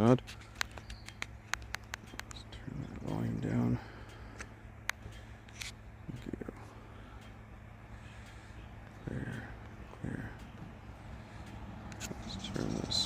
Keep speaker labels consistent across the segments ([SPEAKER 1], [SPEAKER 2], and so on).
[SPEAKER 1] odd. Let's turn that volume down. Thank you. Clear. Let's turn this.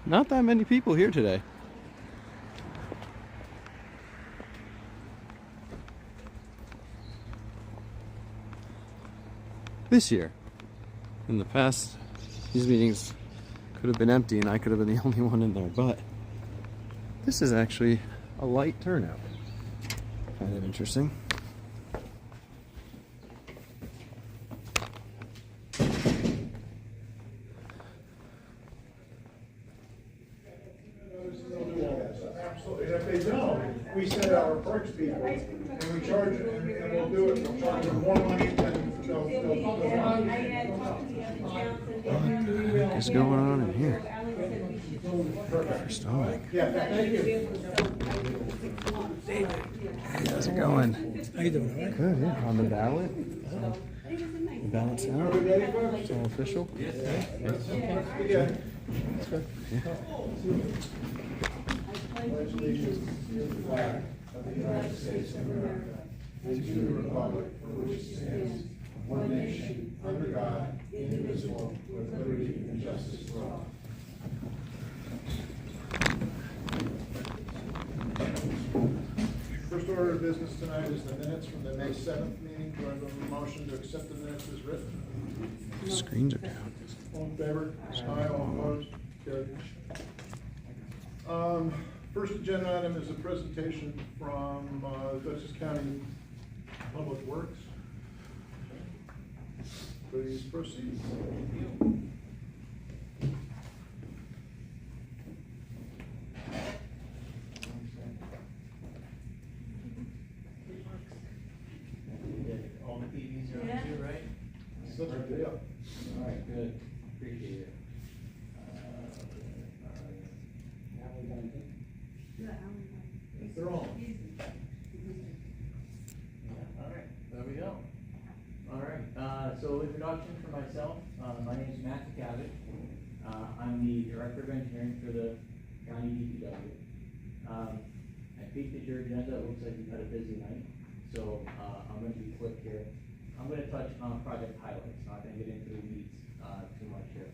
[SPEAKER 1] Not that many people here today. This year. In the past, these meetings could have been empty and I could have been the only one in there, but this is actually a light turnout. Kind of interesting.
[SPEAKER 2] Absolutely, and if they don't, we send our parks people, and we charge them, and we'll do it, we'll charge them more money than they'll.
[SPEAKER 1] What is going on in here? For stomach.
[SPEAKER 2] Yeah, thank you.
[SPEAKER 1] Hey, how's it going?
[SPEAKER 3] How you doing? All right?
[SPEAKER 1] Good, yeah. On the ballot? The ballot's out? It's all official?
[SPEAKER 2] Yeah.
[SPEAKER 1] That's good. Yeah.
[SPEAKER 2] Allegiance to the flag of the United States of America, and to the republic for which it stands, one nation, under God, indivisible, with liberty and justice for all. First order of business tonight is the minutes from the May 7th meeting. Do I have a motion to accept the minutes as written?
[SPEAKER 1] The screens are down.
[SPEAKER 2] All in favor? Aye. All opposed? Carried. First agenda item is a presentation from Dutchess County Public Works. Please proceed.
[SPEAKER 4] All the TVs are on too, right?
[SPEAKER 2] That's right there.
[SPEAKER 4] All right, good. Appreciate it.
[SPEAKER 2] They're on.
[SPEAKER 4] Yeah, all right, there we go. All right, so introduction for myself. My name is Matt McCavitt. I'm the Director of Engineering for the County DPW. I peeked at your agenda. It looks like you've had a busy night. So I'm going to be quick here. I'm going to touch on project highlights. Not going to get into the weeds too much here.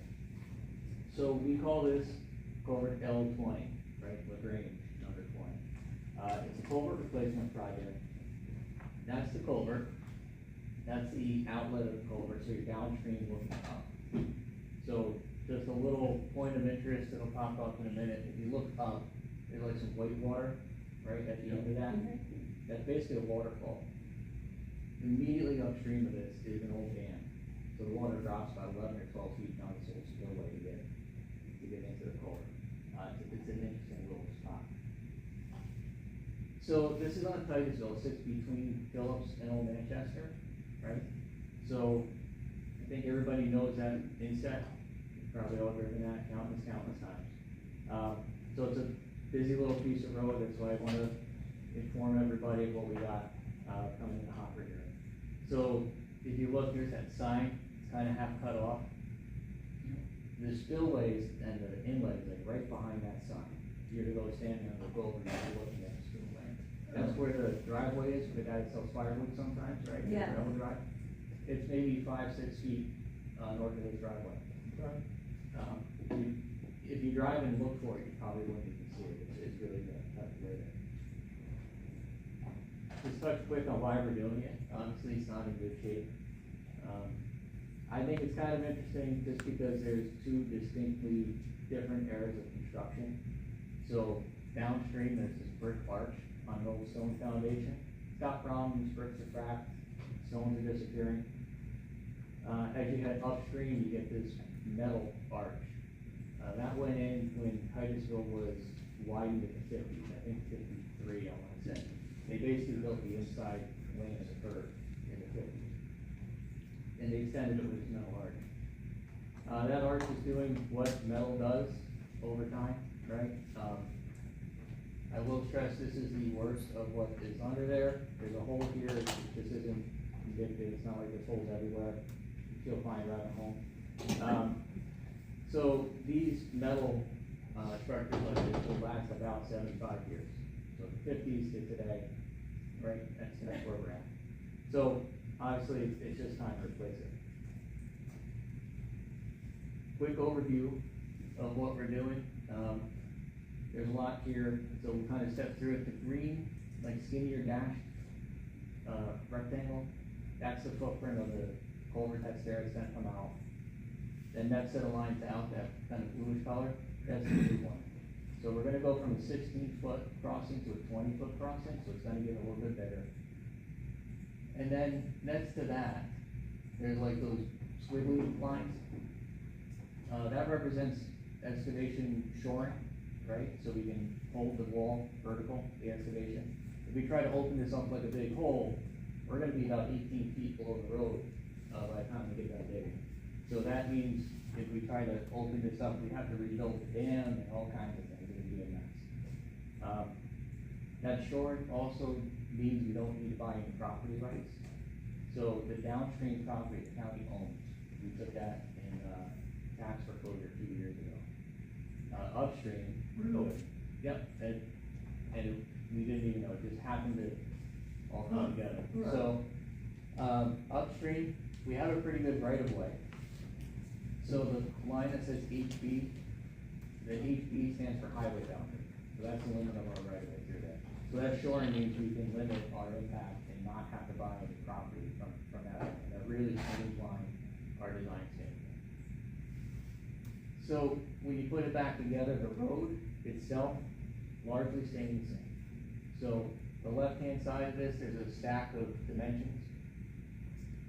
[SPEAKER 4] So we call this culvert L20, right? Lagrange number 20. It's a culvert replacement project. That's the culvert. That's the outlet of the culvert. So you're downstream looking up. So just a little point of interest that'll pop up in a minute. If you look up, there's like some white water right at the end of that. That's basically a waterfall. Immediately upstream of this is an old dam. So the water drops about 11 or 12 feet down this old spillway to get into the culvert. It's an interesting little spot. So this is on Titusville. It sits between Phillips and Old Manchester, right? So I think everybody knows that inset. You've probably all driven that countless times. So it's a busy little piece of road. That's why I want to inform everybody of what we got coming in the hopper here. So if you look, there's that sign. It's kind of half cut off. The spillways and the inlet is like right behind that sign. You're to go standing on the boat and you're looking at the spillway. That's where the driveway is for the guy that sells firewood sometimes, right?
[SPEAKER 5] Yeah.
[SPEAKER 4] Gravel drive. It's maybe 5-6 feet north of his driveway. If you drive and look for it, you probably wouldn't even see it. It's really tucked away there. Just touch quick on why we're doing it. Honestly, it's not in good shape. I think it's kind of interesting just because there's two distinctly different areas of construction. So downstream, there's this brick arch on an old stone foundation. It's got problems, bricks are cracked, stones are disappearing. As you head upstream, you get this metal arch. That went in when Titusville was widened in the fifties, I think 53, I wanna say. They basically built the inside lane of the curve in the fifties. And they extended it with this metal arch. That arch is doing what metal does over time, right? I will stress this is the worst of what is under there. There's a hole here, this isn't indicative, it's not like there's holes everywhere. You'll find right at home. So these metal structures like this will last about 75 years. So the 50s to today, right? That's where we're at. So obviously it's just time to replace it. Quick overview of what we're doing. There's a lot here, so we'll kind of step through it. The green, like skinnier dashed rectangle, that's the footprint of the culvert that's there, it's gonna come out. Then that set of lines out, that kind of bluish color, that's the new one. So we're gonna go from a 16-foot crossing to a 20-foot crossing, so it's gonna get a little bit bigger. And then next to that, there's like those squiggly lines. That represents excavation shoring, right? So we can hold the wall vertical, the excavation. If we try to open this up like a big hole, we're gonna be about 18 feet below the road by the time we get that big. So that means if we try to open this up, we have to rebuild the dam and all kinds of things. It would be a mess. That shoring also means we don't need to buy any property rights. So the downstream property the county owns, we took that in tax foreclosure 2 years ago. Upstream.
[SPEAKER 2] Really?
[SPEAKER 4] Yep, and we didn't even know, it just happened to all come together.
[SPEAKER 2] Right.
[SPEAKER 4] So, upstream, we have a pretty good right of way. So the line that says HB, the HB stands for highway boundary. So that's the limit of our right of way through there. So that shoring means we can limit our impact and not have to buy any property from that line. That really streamlines our design standard. So when you put it back together, the road itself largely staying the same. So the left-hand side of this, there's a stack of dimensions.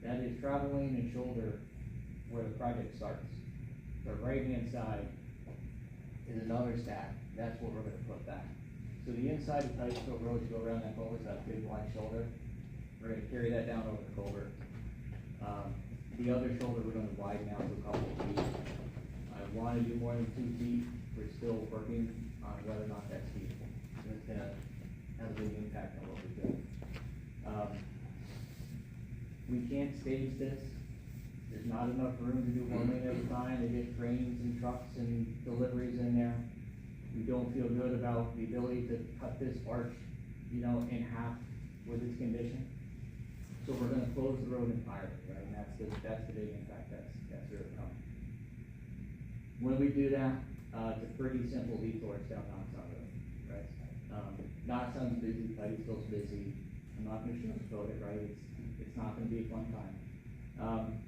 [SPEAKER 4] That is travel lane and shoulder where the project starts. The right-hand side is another stack. That's what we're gonna put back. So the inside of Titusville Road, you go around that culvert, that big wide shoulder. We're gonna carry that down over the culvert. The other shoulder, we're gonna widen out to a couple of feet. I wanna do more than 2 feet. We're still working on whether or not that's feasible. It's gonna have a big impact on what we're doing. We can't stage this. There's not enough room to do one lane at a time. They get trains and trucks and deliveries in there. We don't feel good about the ability to cut this arch, in half with its condition. So we're gonna close the road entirely, right? And that's the big impact that's really coming. When we do that, it's a pretty simple detour down Knoxon Road, right? Knoxon's busy, Titusville's busy. I'm not gonna sugarcoat it, right? It's not gonna be a fun time.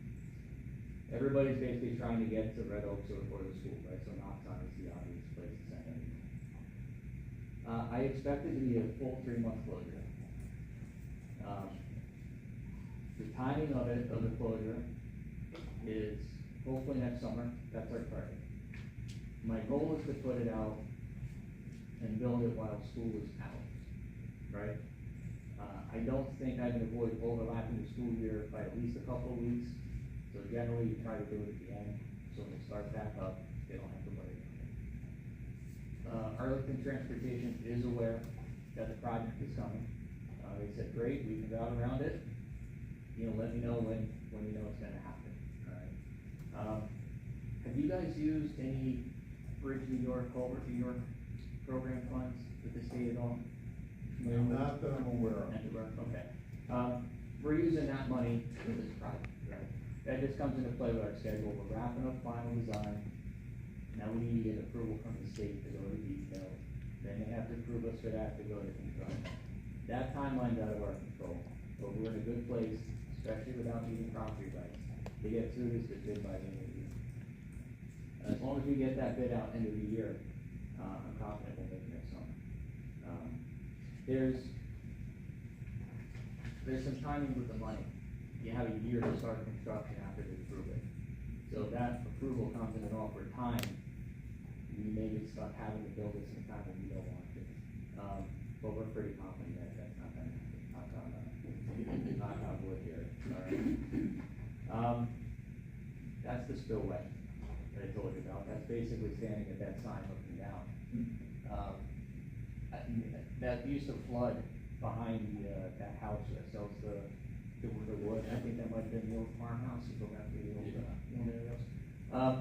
[SPEAKER 4] Everybody's basically trying to get to Red Oaks or the school, right? So Knoxon is the obvious place to send everything. I expect it to be a full 3-month closure. The timing of the closure is hopefully next summer. That's our target. My goal is to put it out and build it while school is out, right? I don't think I can avoid overlapping the school year by at least a couple of weeks. So generally, you try to do it at the end, so when they start back up, they don't have to worry about it. Arlington Transportation is aware that the project is coming. They said, great, we can route around it. Let me know when you know it's gonna happen, all right? Have you guys used any Bridge New York, Culvert New York program funds with the state at all?
[SPEAKER 2] Not that I'm aware of.
[SPEAKER 4] Okay. We're using that money for this project, right? That just comes into play with our schedule. We're wrapping up final design. Now we need to get approval from the state to go to details. Then they have to approve us for that to go to construction. That timeline's out of our control, but we're in a good place, especially without needing property rights, to get through this bid by the end of the year. As long as we get that bid out end of the year, I'm confident we'll make it next summer. There's some timing with the money. You have a year to start construction after they approve it. So if that approval comes in an awkward time, we may get stuck having to build it sometime when we don't want to. But we're pretty confident that that's not gonna happen. Knock on wood here, all right? That's the spillway that I told you about. That's basically standing at that sign looking down. That used to flood behind that house that sells the wood. I think that might have been the old farmhouse, if you go back to the old areas.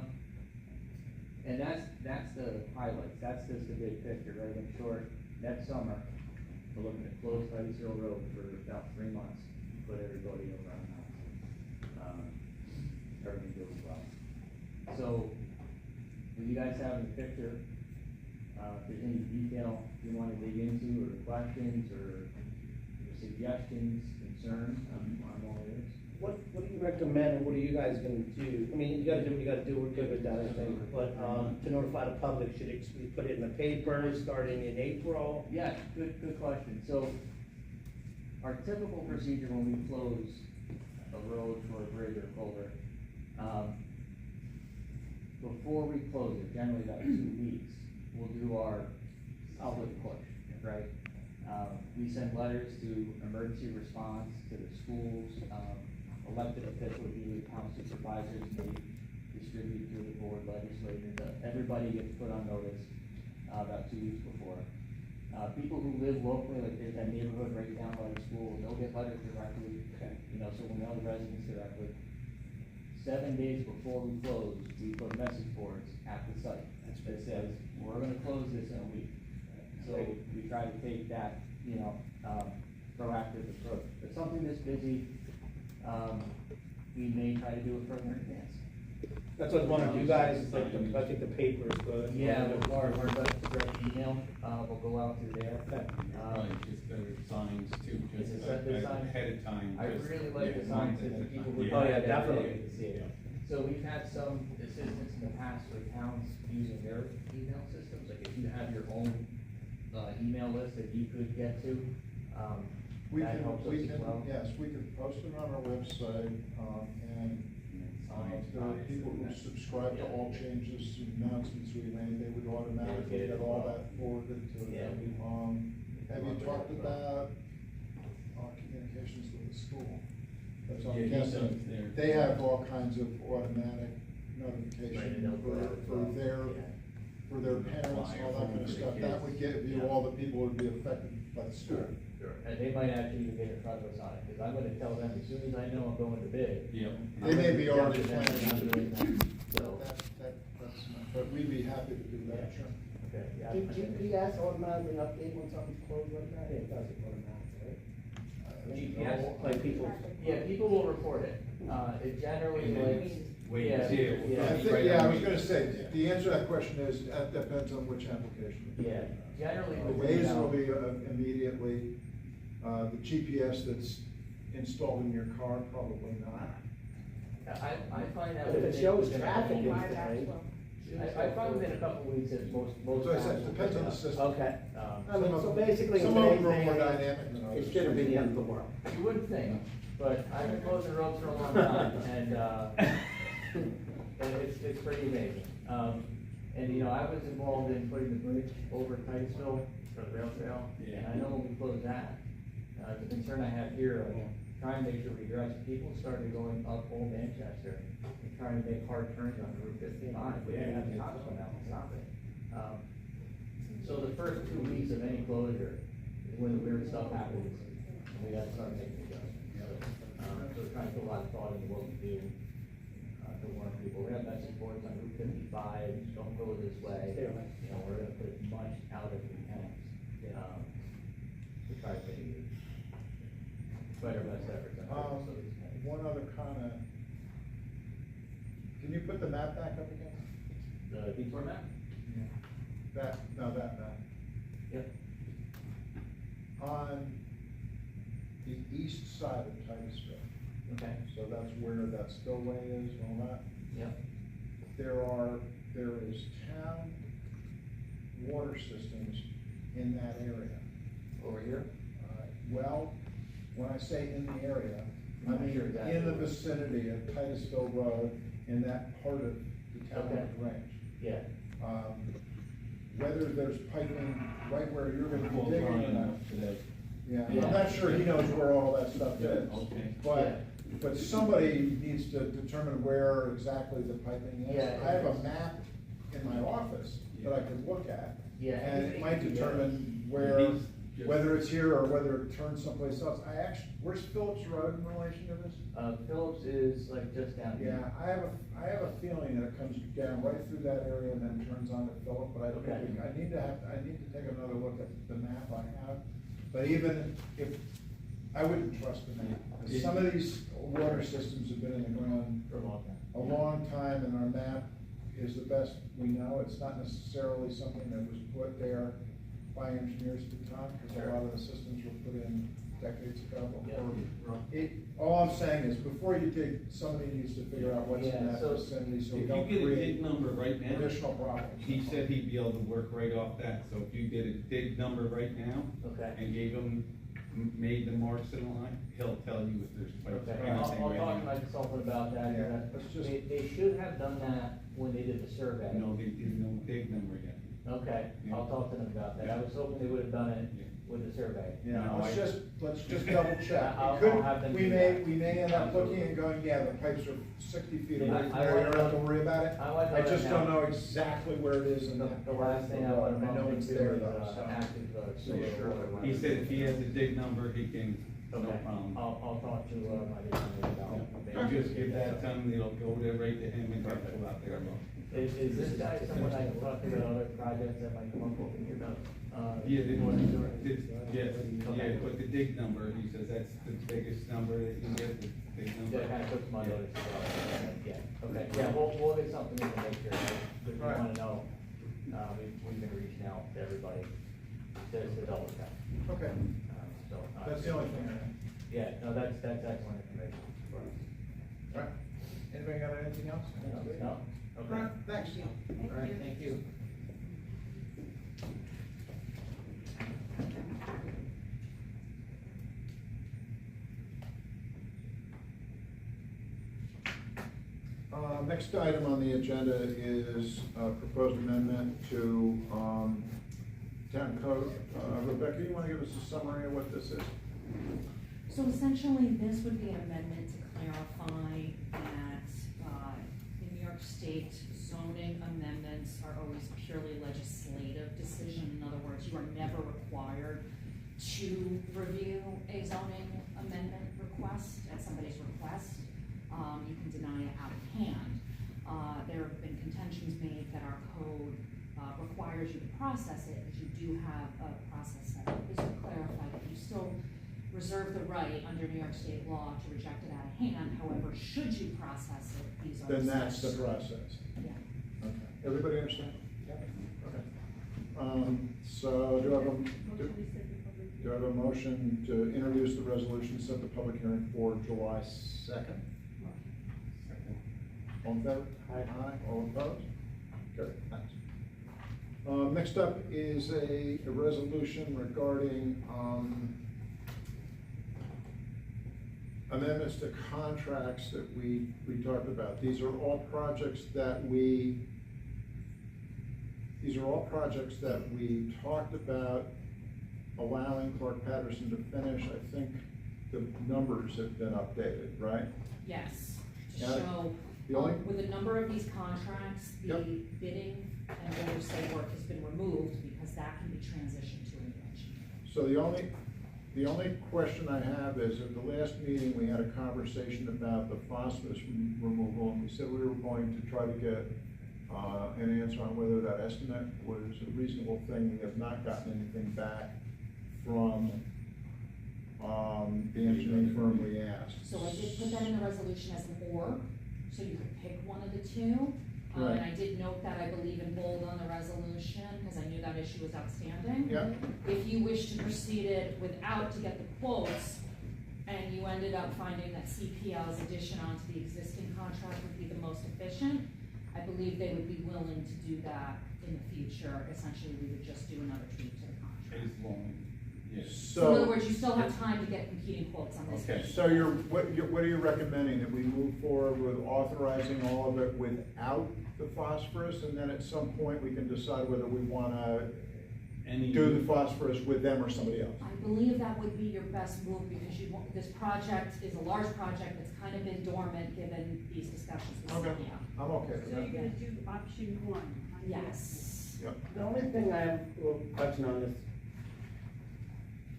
[SPEAKER 4] And that's the highlights. That's just the big picture, right? In short, next summer, we're looking at close Titus Hill Road for about 3 months, put everybody around the house. Everything goes well. So, do you guys have a picture? If there's any detail you want to dig into, or questions, or suggestions, concerns, I'm all ears.
[SPEAKER 3] What do you recommend, or what are you guys gonna do? I mean, you gotta do what you gotta do, we're good with that, I think, but, to notify the public, should we put it in the paper starting in April?
[SPEAKER 4] Yeah, good question. So, our typical procedure when we close a road for a bridge or culvert, before we close it, generally about 2 weeks, we'll do our public push, right? We send letters to emergency response, to the schools, elected officials, usually town supervisors, they distribute to the board, legislators, everybody gets put on notice about 2 weeks before. People who live locally, like there's that neighborhood right down by the school, they'll get letters directly, so we know the residents directly. 7 days before we close, we put message boards at the site that says, we're gonna close this in a week. So we try to take that, proactive approach. If something this busy, we may try to do it further in advance.
[SPEAKER 3] That's what I wanted, you guys, I think the paper is good.
[SPEAKER 4] Yeah, our direct email, will go out through there.
[SPEAKER 5] Right, just the signs too,
[SPEAKER 4] Is
[SPEAKER 5] just
[SPEAKER 4] it set the sign?
[SPEAKER 5] ahead of time.
[SPEAKER 4] I
[SPEAKER 5] just-
[SPEAKER 4] really like the
[SPEAKER 5] yeah,
[SPEAKER 4] signs
[SPEAKER 5] one
[SPEAKER 4] that
[SPEAKER 5] at a
[SPEAKER 4] people
[SPEAKER 5] time.
[SPEAKER 4] would.
[SPEAKER 3] Oh, yeah, definitely.
[SPEAKER 4] To see it. So we've had some assistance in the past for towns using their email systems, like if you have your own, email list that you could get to, that helps us as well.
[SPEAKER 2] Yes, we can post it on our website, and there are people who subscribe to all changes, announcements we made, they would automatically get all that forwarded to
[SPEAKER 4] Yeah.
[SPEAKER 2] them. Have you talked about communications with the school? That's what
[SPEAKER 5] Yeah,
[SPEAKER 2] I'm
[SPEAKER 5] he
[SPEAKER 2] guessing.
[SPEAKER 5] does there.
[SPEAKER 2] They have all kinds of automatic notification
[SPEAKER 4] Right,
[SPEAKER 2] for their parents and all that kind of stuff. That would give you all the people who would be affected by the school.
[SPEAKER 4] Sure. And they might actually even get in front of us on it, because I'm gonna tell them as soon as I know I'm going to bid.
[SPEAKER 5] Yep.
[SPEAKER 2] They may be already
[SPEAKER 4] I'm gonna
[SPEAKER 2] planning on doing that.
[SPEAKER 4] So,
[SPEAKER 2] But we'd be happy to do that, sure.
[SPEAKER 4] okay, yeah.
[SPEAKER 3] Did GPS automatically update when something's closed like that? It does it automatically,
[SPEAKER 4] GPS,
[SPEAKER 3] right? Like people.
[SPEAKER 4] Yeah, people will report it. It generally like.
[SPEAKER 5] Wait
[SPEAKER 4] yeah,
[SPEAKER 5] and see it.
[SPEAKER 4] yeah.
[SPEAKER 2] I think, yeah, I was gonna say, the answer to that question is, that depends on which application.
[SPEAKER 4] Yeah, generally.
[SPEAKER 2] The
[SPEAKER 4] within
[SPEAKER 2] Waze will
[SPEAKER 4] about-
[SPEAKER 2] be immediately, the GPS that's installed in your car, probably not.
[SPEAKER 4] I find that.
[SPEAKER 3] But if it
[SPEAKER 4] within-
[SPEAKER 3] shows
[SPEAKER 4] within a
[SPEAKER 3] traffic
[SPEAKER 4] couple
[SPEAKER 3] instantly.
[SPEAKER 4] weeks- I find within a couple of weeks that most
[SPEAKER 2] So I said,
[SPEAKER 4] towns
[SPEAKER 2] it
[SPEAKER 4] will
[SPEAKER 2] depends
[SPEAKER 4] pick
[SPEAKER 2] on the
[SPEAKER 4] up.
[SPEAKER 2] system.
[SPEAKER 3] Okay.
[SPEAKER 2] Some of
[SPEAKER 3] So
[SPEAKER 2] them-
[SPEAKER 3] basically,
[SPEAKER 2] some of them
[SPEAKER 3] today's
[SPEAKER 2] are
[SPEAKER 3] day
[SPEAKER 2] more
[SPEAKER 3] and age,
[SPEAKER 2] dynamic than others.
[SPEAKER 3] it shouldn't be the end of the world.
[SPEAKER 4] You wouldn't think, but I've been closing roads for a long time, and, and it's pretty amazing. And I was involved in putting the bridge over Titusville for the rail trail, and I know when we closed that, the concern I have here, trying to make sure we address, people started going up Old Manchester and trying to make hard turns on Route 55, we didn't have the cops come out and stop it. So the first 2 weeks of any closure is when the weird stuff happens, and we gotta start making adjustments. So we're trying to put a lot of thought into what we do, to warn people. We have message boards on Route 55, don't go this way. We're gonna put as much out as we can, to try to mitigate. Try our best efforts.
[SPEAKER 2] One other comment. Can you put the map back up again?
[SPEAKER 4] The detour map?
[SPEAKER 2] That map.
[SPEAKER 4] Yep.
[SPEAKER 2] On the east side of Titusville,
[SPEAKER 4] Okay,
[SPEAKER 2] So that's where that spillway is and all that.
[SPEAKER 4] yep,
[SPEAKER 2] There is town water systems in that area.
[SPEAKER 4] over here?
[SPEAKER 2] Well, when I say in the area, I
[SPEAKER 4] I'm not
[SPEAKER 2] mean
[SPEAKER 4] sure exactly
[SPEAKER 2] in the
[SPEAKER 4] where.
[SPEAKER 2] vicinity of Titusville Road, in that part of the town
[SPEAKER 4] Okay.
[SPEAKER 2] of Lagrange.
[SPEAKER 4] Yeah,
[SPEAKER 2] Whether there's piping right where you're gonna
[SPEAKER 5] Well,
[SPEAKER 2] be digging or
[SPEAKER 5] Brian,
[SPEAKER 2] not.
[SPEAKER 5] today.
[SPEAKER 2] Yeah,
[SPEAKER 4] Yeah.
[SPEAKER 2] I'm not sure he knows where all that stuff is.
[SPEAKER 5] Okay.
[SPEAKER 2] But somebody needs to determine where exactly the piping is.
[SPEAKER 4] Yeah.
[SPEAKER 2] I have a map in my office that I could look at.
[SPEAKER 4] Yeah.
[SPEAKER 2] And it might determine where,
[SPEAKER 5] It needs-
[SPEAKER 2] whether it's here or whether it turns someplace else. Where's Phillips Road in relation to this?
[SPEAKER 4] Phillips is like just down here.
[SPEAKER 2] Yeah, I have a feeling that it comes down right through that area and then turns on to Phillip, but
[SPEAKER 4] Okay.
[SPEAKER 2] I need to take another look at the map I have. But even if, I wouldn't trust the map. Some of these water systems have been in the ground
[SPEAKER 4] For a long time.
[SPEAKER 2] a long time, and our map is the best we know. It's not necessarily something that was put there by engineers at the time, because a lot of the systems were put in decades ago. All I'm saying is, before you dig, somebody needs to figure out what's in
[SPEAKER 4] Yeah,
[SPEAKER 2] that
[SPEAKER 4] so
[SPEAKER 2] vicinity, so we
[SPEAKER 5] If
[SPEAKER 2] don't
[SPEAKER 5] you get a
[SPEAKER 2] create
[SPEAKER 5] dig number right now,
[SPEAKER 2] additional problems.
[SPEAKER 5] he said he'd be able to work right off that, so if you get a dig number right now
[SPEAKER 4] Okay.
[SPEAKER 5] and gave him, made the marks in the line, he'll tell you if there's pipes
[SPEAKER 4] Okay,
[SPEAKER 5] or anything
[SPEAKER 4] I'll
[SPEAKER 5] right
[SPEAKER 4] talk to
[SPEAKER 5] now.
[SPEAKER 4] my consultant about that,
[SPEAKER 2] Yeah,
[SPEAKER 4] because
[SPEAKER 2] let's just-
[SPEAKER 4] they should have done that when they did the survey.
[SPEAKER 5] No, they didn't know dig number yet.
[SPEAKER 4] Okay,
[SPEAKER 5] Yeah.
[SPEAKER 4] I'll talk to them about that, I was hoping they would have done it
[SPEAKER 5] Yeah.
[SPEAKER 4] with the survey.
[SPEAKER 2] Yeah,
[SPEAKER 5] No,
[SPEAKER 2] let's just double check.
[SPEAKER 4] I'll
[SPEAKER 2] It could-
[SPEAKER 4] have them
[SPEAKER 2] We
[SPEAKER 4] do
[SPEAKER 2] may,
[SPEAKER 4] that.
[SPEAKER 2] we may end up looking and going, yeah, the pipes are 60 feet
[SPEAKER 4] Yeah,
[SPEAKER 2] away from
[SPEAKER 4] I
[SPEAKER 2] there, you
[SPEAKER 4] like
[SPEAKER 2] don't have to
[SPEAKER 4] that.
[SPEAKER 2] worry about it.
[SPEAKER 4] I like
[SPEAKER 2] I
[SPEAKER 4] that
[SPEAKER 2] just
[SPEAKER 4] now.
[SPEAKER 2] don't know exactly where it is in
[SPEAKER 4] The
[SPEAKER 2] that.
[SPEAKER 4] the
[SPEAKER 2] part
[SPEAKER 4] last
[SPEAKER 2] of
[SPEAKER 4] thing
[SPEAKER 2] the
[SPEAKER 4] I
[SPEAKER 2] road.
[SPEAKER 4] want to
[SPEAKER 2] I know it's
[SPEAKER 4] do
[SPEAKER 2] there
[SPEAKER 4] is,
[SPEAKER 2] though, so.
[SPEAKER 4] active,
[SPEAKER 2] So
[SPEAKER 4] sewer
[SPEAKER 2] sure.
[SPEAKER 4] water line.
[SPEAKER 5] He said if he has a dig number, he can, no
[SPEAKER 4] Okay,
[SPEAKER 5] problem.
[SPEAKER 4] I'll talk to, my designer about.
[SPEAKER 5] You just give that to him, it'll go there right to him and get pull out there.
[SPEAKER 4] Is this guy someone I can talk to about other projects that might come up over here about?
[SPEAKER 5] Yeah,
[SPEAKER 4] doing sewer?
[SPEAKER 5] yeah, but the dig number, he says that's the biggest number that you can get, the dig number.
[SPEAKER 4] Yeah, kind of puts my notice as well. Yeah, okay, yeah, we'll get something in to make sure, if you
[SPEAKER 2] Right.
[SPEAKER 4] wanna know, we've been reaching out to everybody to double check.
[SPEAKER 2] Okay,
[SPEAKER 4] So.
[SPEAKER 2] that's the only thing I have.
[SPEAKER 4] Yeah, no, that's excellent information.
[SPEAKER 2] All right. Anybody got anything else?
[SPEAKER 4] No?
[SPEAKER 2] All
[SPEAKER 4] Okay.
[SPEAKER 2] right, thanks.
[SPEAKER 4] All right, thank you.
[SPEAKER 2] Next item on the agenda is proposed amendment to town code. Rebecca, you want to give us a summary of what this is?
[SPEAKER 6] So essentially, this would be an amendment to clarify that, in New York State, zoning amendments are always purely legislative decision. In other words, you are never required to review a zoning amendment request at somebody's request. You can deny it out of hand. There have been contentions made that our code requires you to process it, but you do have a process set up. This would clarify that you still reserve the right under New York State law to reject it out of hand. However, should you process it, these are
[SPEAKER 2] Then that's the
[SPEAKER 6] steps.
[SPEAKER 2] process.
[SPEAKER 6] Yeah.
[SPEAKER 2] Okay. Everybody understand? Okay. So do I have a motion to introduce the resolution, set the public hearing for July 2nd? All in favor? Aye. All opposed? Good, thanks. Next up is a resolution regarding, amendments to contracts that we talked about. These are all projects that we talked about allowing Clark Patterson to finish. I think the numbers have been updated, right?
[SPEAKER 6] Yes, to
[SPEAKER 2] Now,
[SPEAKER 6] show,
[SPEAKER 2] the only-
[SPEAKER 6] with a number of these contracts, the
[SPEAKER 2] Yep.
[SPEAKER 6] bidding and oversight work has been removed because that can be transitioned to a new engineer.
[SPEAKER 2] So the only question I have is, at the last meeting, we had a conversation about the phosphorus removal, and we said we were going to try to get an answer on whether that estimate was a reasonable thing. We have not gotten anything back from the engineering firm we asked.
[SPEAKER 6] So I did put that in the resolution as an or, so you could pick one of the two.
[SPEAKER 2] Right.
[SPEAKER 6] And I did note that, I believe, in bold on the resolution, because I knew that issue was outstanding.
[SPEAKER 2] Yep.
[SPEAKER 6] If you wish to proceed it without, to get the quotes, and you ended up finding that CPL's addition onto the existing contract would be the most efficient, I believe they would be willing to do that in the future. Essentially, we would just do another tweak to the contract.
[SPEAKER 5] As long, yes.
[SPEAKER 6] So in other words, you still have time to get competing quotes on this.
[SPEAKER 5] Okay.
[SPEAKER 2] So what are you recommending, that we move forward with authorizing all of it without the phosphorus, and then at some point we can decide whether we wanna do the phosphorus with them or somebody else?
[SPEAKER 6] I believe that would be your best move, because you want, this project is a large project that's kind of been dormant given these discussions with
[SPEAKER 2] Okay,
[SPEAKER 6] CPL.
[SPEAKER 2] I'm okay with
[SPEAKER 7] So
[SPEAKER 2] that.
[SPEAKER 7] you're gonna do option one?
[SPEAKER 6] Yes.
[SPEAKER 2] Yep.
[SPEAKER 3] The only thing I have a little question on this,